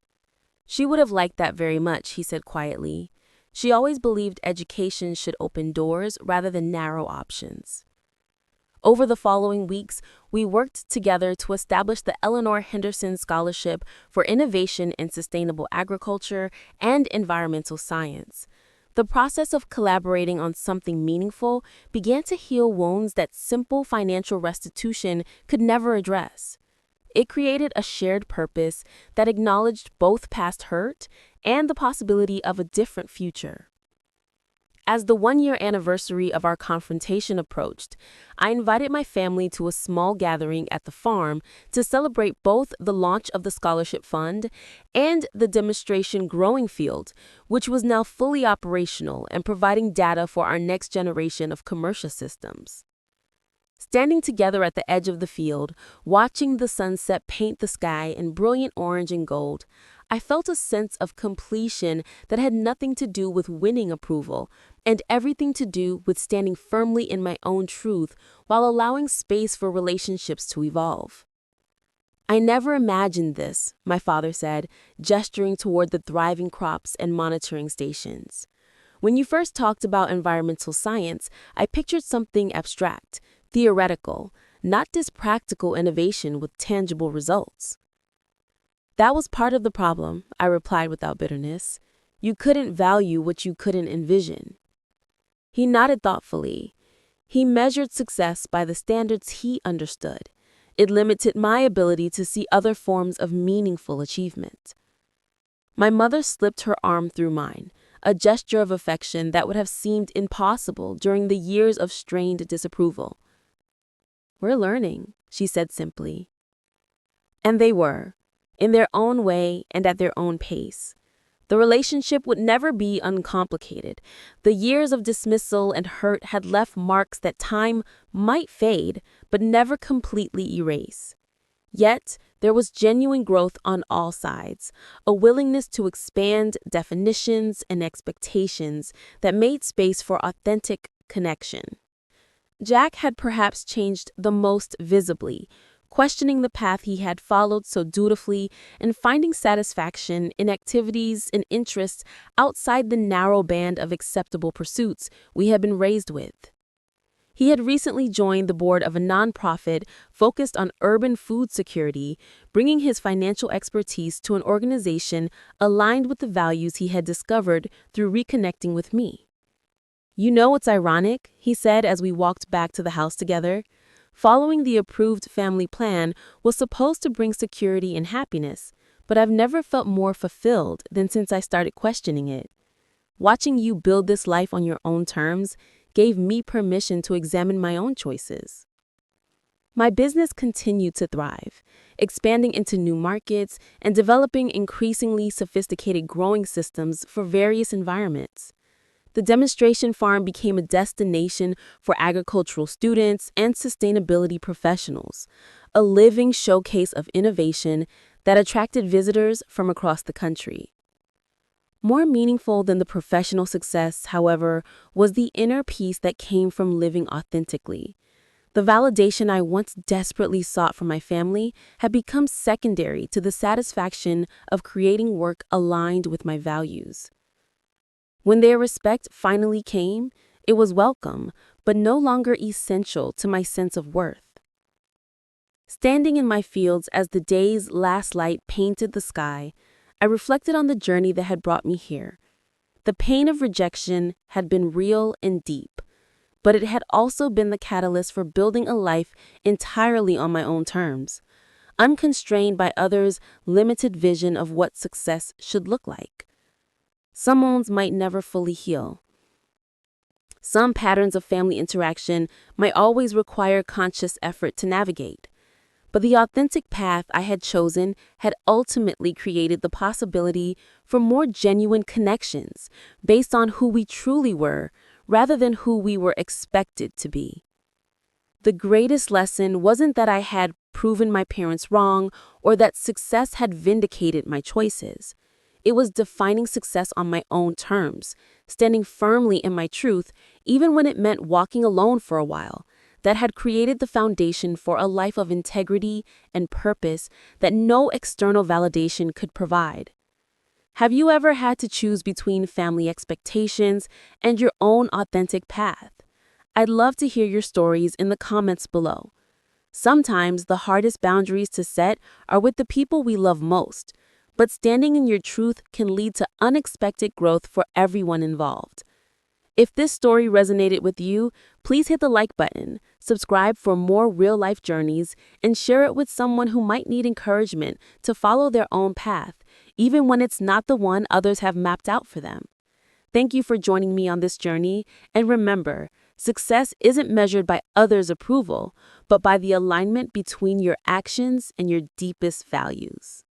She would have liked that very much, he said quietly. She always believed education should open doors rather than narrow options. Over the following weeks, we worked together to establish the Eleanor Henderson Scholarship for Innovation in Sustainable Agriculture and Environmental Science. The process of collaborating on something meaningful began to heal wounds that simple financial restitution could never address. It created a shared purpose that acknowledged both past hurt and the possibility of a different future. As the one-year anniversary of our confrontation approached, I invited my family to a small gathering at the farm to celebrate both the launch of the scholarship fund and the demonstration growing field, which was now fully operational and providing data for our next generation of commercial systems. Standing together at the edge of the field, watching the sunset paint the sky in brilliant orange and gold, I felt a sense of completion that had nothing to do with winning approval and everything to do with standing firmly in my own truth while allowing space for relationships to evolve. I never imagined this, my father said, gesturing toward the thriving crops and monitoring stations. When you first talked about environmental science, I pictured something abstract, theoretical, not this practical innovation with tangible results. That was part of the problem, I replied without bitterness. You couldn't value what you couldn't envision. He nodded thoughtfully. He measured success by the standards he understood. It limited my ability to see other forms of meaningful achievement. My mother slipped her arm through mine, a gesture of affection that would have seemed impossible during the years of strained disapproval. We're learning, she said simply. And they were, in their own way and at their own pace. The relationship would never be uncomplicated. The years of dismissal and hurt had left marks that time might fade, but never completely erase. Yet, there was genuine growth on all sides, a willingness to expand definitions and expectations that made space for authentic connection. Jack had perhaps changed the most visibly, questioning the path he had followed so dutifully and finding satisfaction in activities and interests outside the narrow band of acceptable pursuits we had been raised with. He had recently joined the board of a nonprofit focused on urban food security, bringing his financial expertise to an organization aligned with the values he had discovered through reconnecting with me. You know what's ironic, he said as we walked back to the house together. Following the approved family plan was supposed to bring security and happiness, but I've never felt more fulfilled than since I started questioning it. Watching you build this life on your own terms gave me permission to examine my own choices. My business continued to thrive, expanding into new markets and developing increasingly sophisticated growing systems for various environments. The demonstration farm became a destination for agricultural students and sustainability professionals, a living showcase of innovation that attracted visitors from across the country. More meaningful than the professional success, however, was the inner peace that came from living authentically. The validation I once desperately sought from my family had become secondary to the satisfaction of creating work aligned with my values. When their respect finally came, it was welcome, but no longer essential to my sense of worth. Standing in my fields as the day's last light painted the sky, I reflected on the journey that had brought me here. The pain of rejection had been real and deep, but it had also been the catalyst for building a life entirely on my own terms, unconstrained by others' limited vision of what success should look like. Some wounds might never fully heal. Some patterns of family interaction might always require conscious effort to navigate. But the authentic path I had chosen had ultimately created the possibility for more genuine connections based on who we truly were rather than who we were expected to be. The greatest lesson wasn't that I had proven my parents wrong or that success had vindicated my choices. It was defining success on my own terms, standing firmly in my truth, even when it meant walking alone for a while, that had created the foundation for a life of integrity and purpose that no external validation could provide. Have you ever had to choose between family expectations and your own authentic path? I'd love to hear your stories in the comments below. Sometimes the hardest boundaries to set are with the people we love most, but standing in your truth can lead to unexpected growth for everyone involved. If this story resonated with you, please hit the like button, subscribe for more real-life journeys, and share it with someone who might need encouragement to follow their own path, even when it's not the one others have mapped out for them. Thank you for joining me on this journey, and remember, success isn't measured by others' approval, but by the alignment between your actions and your deepest values.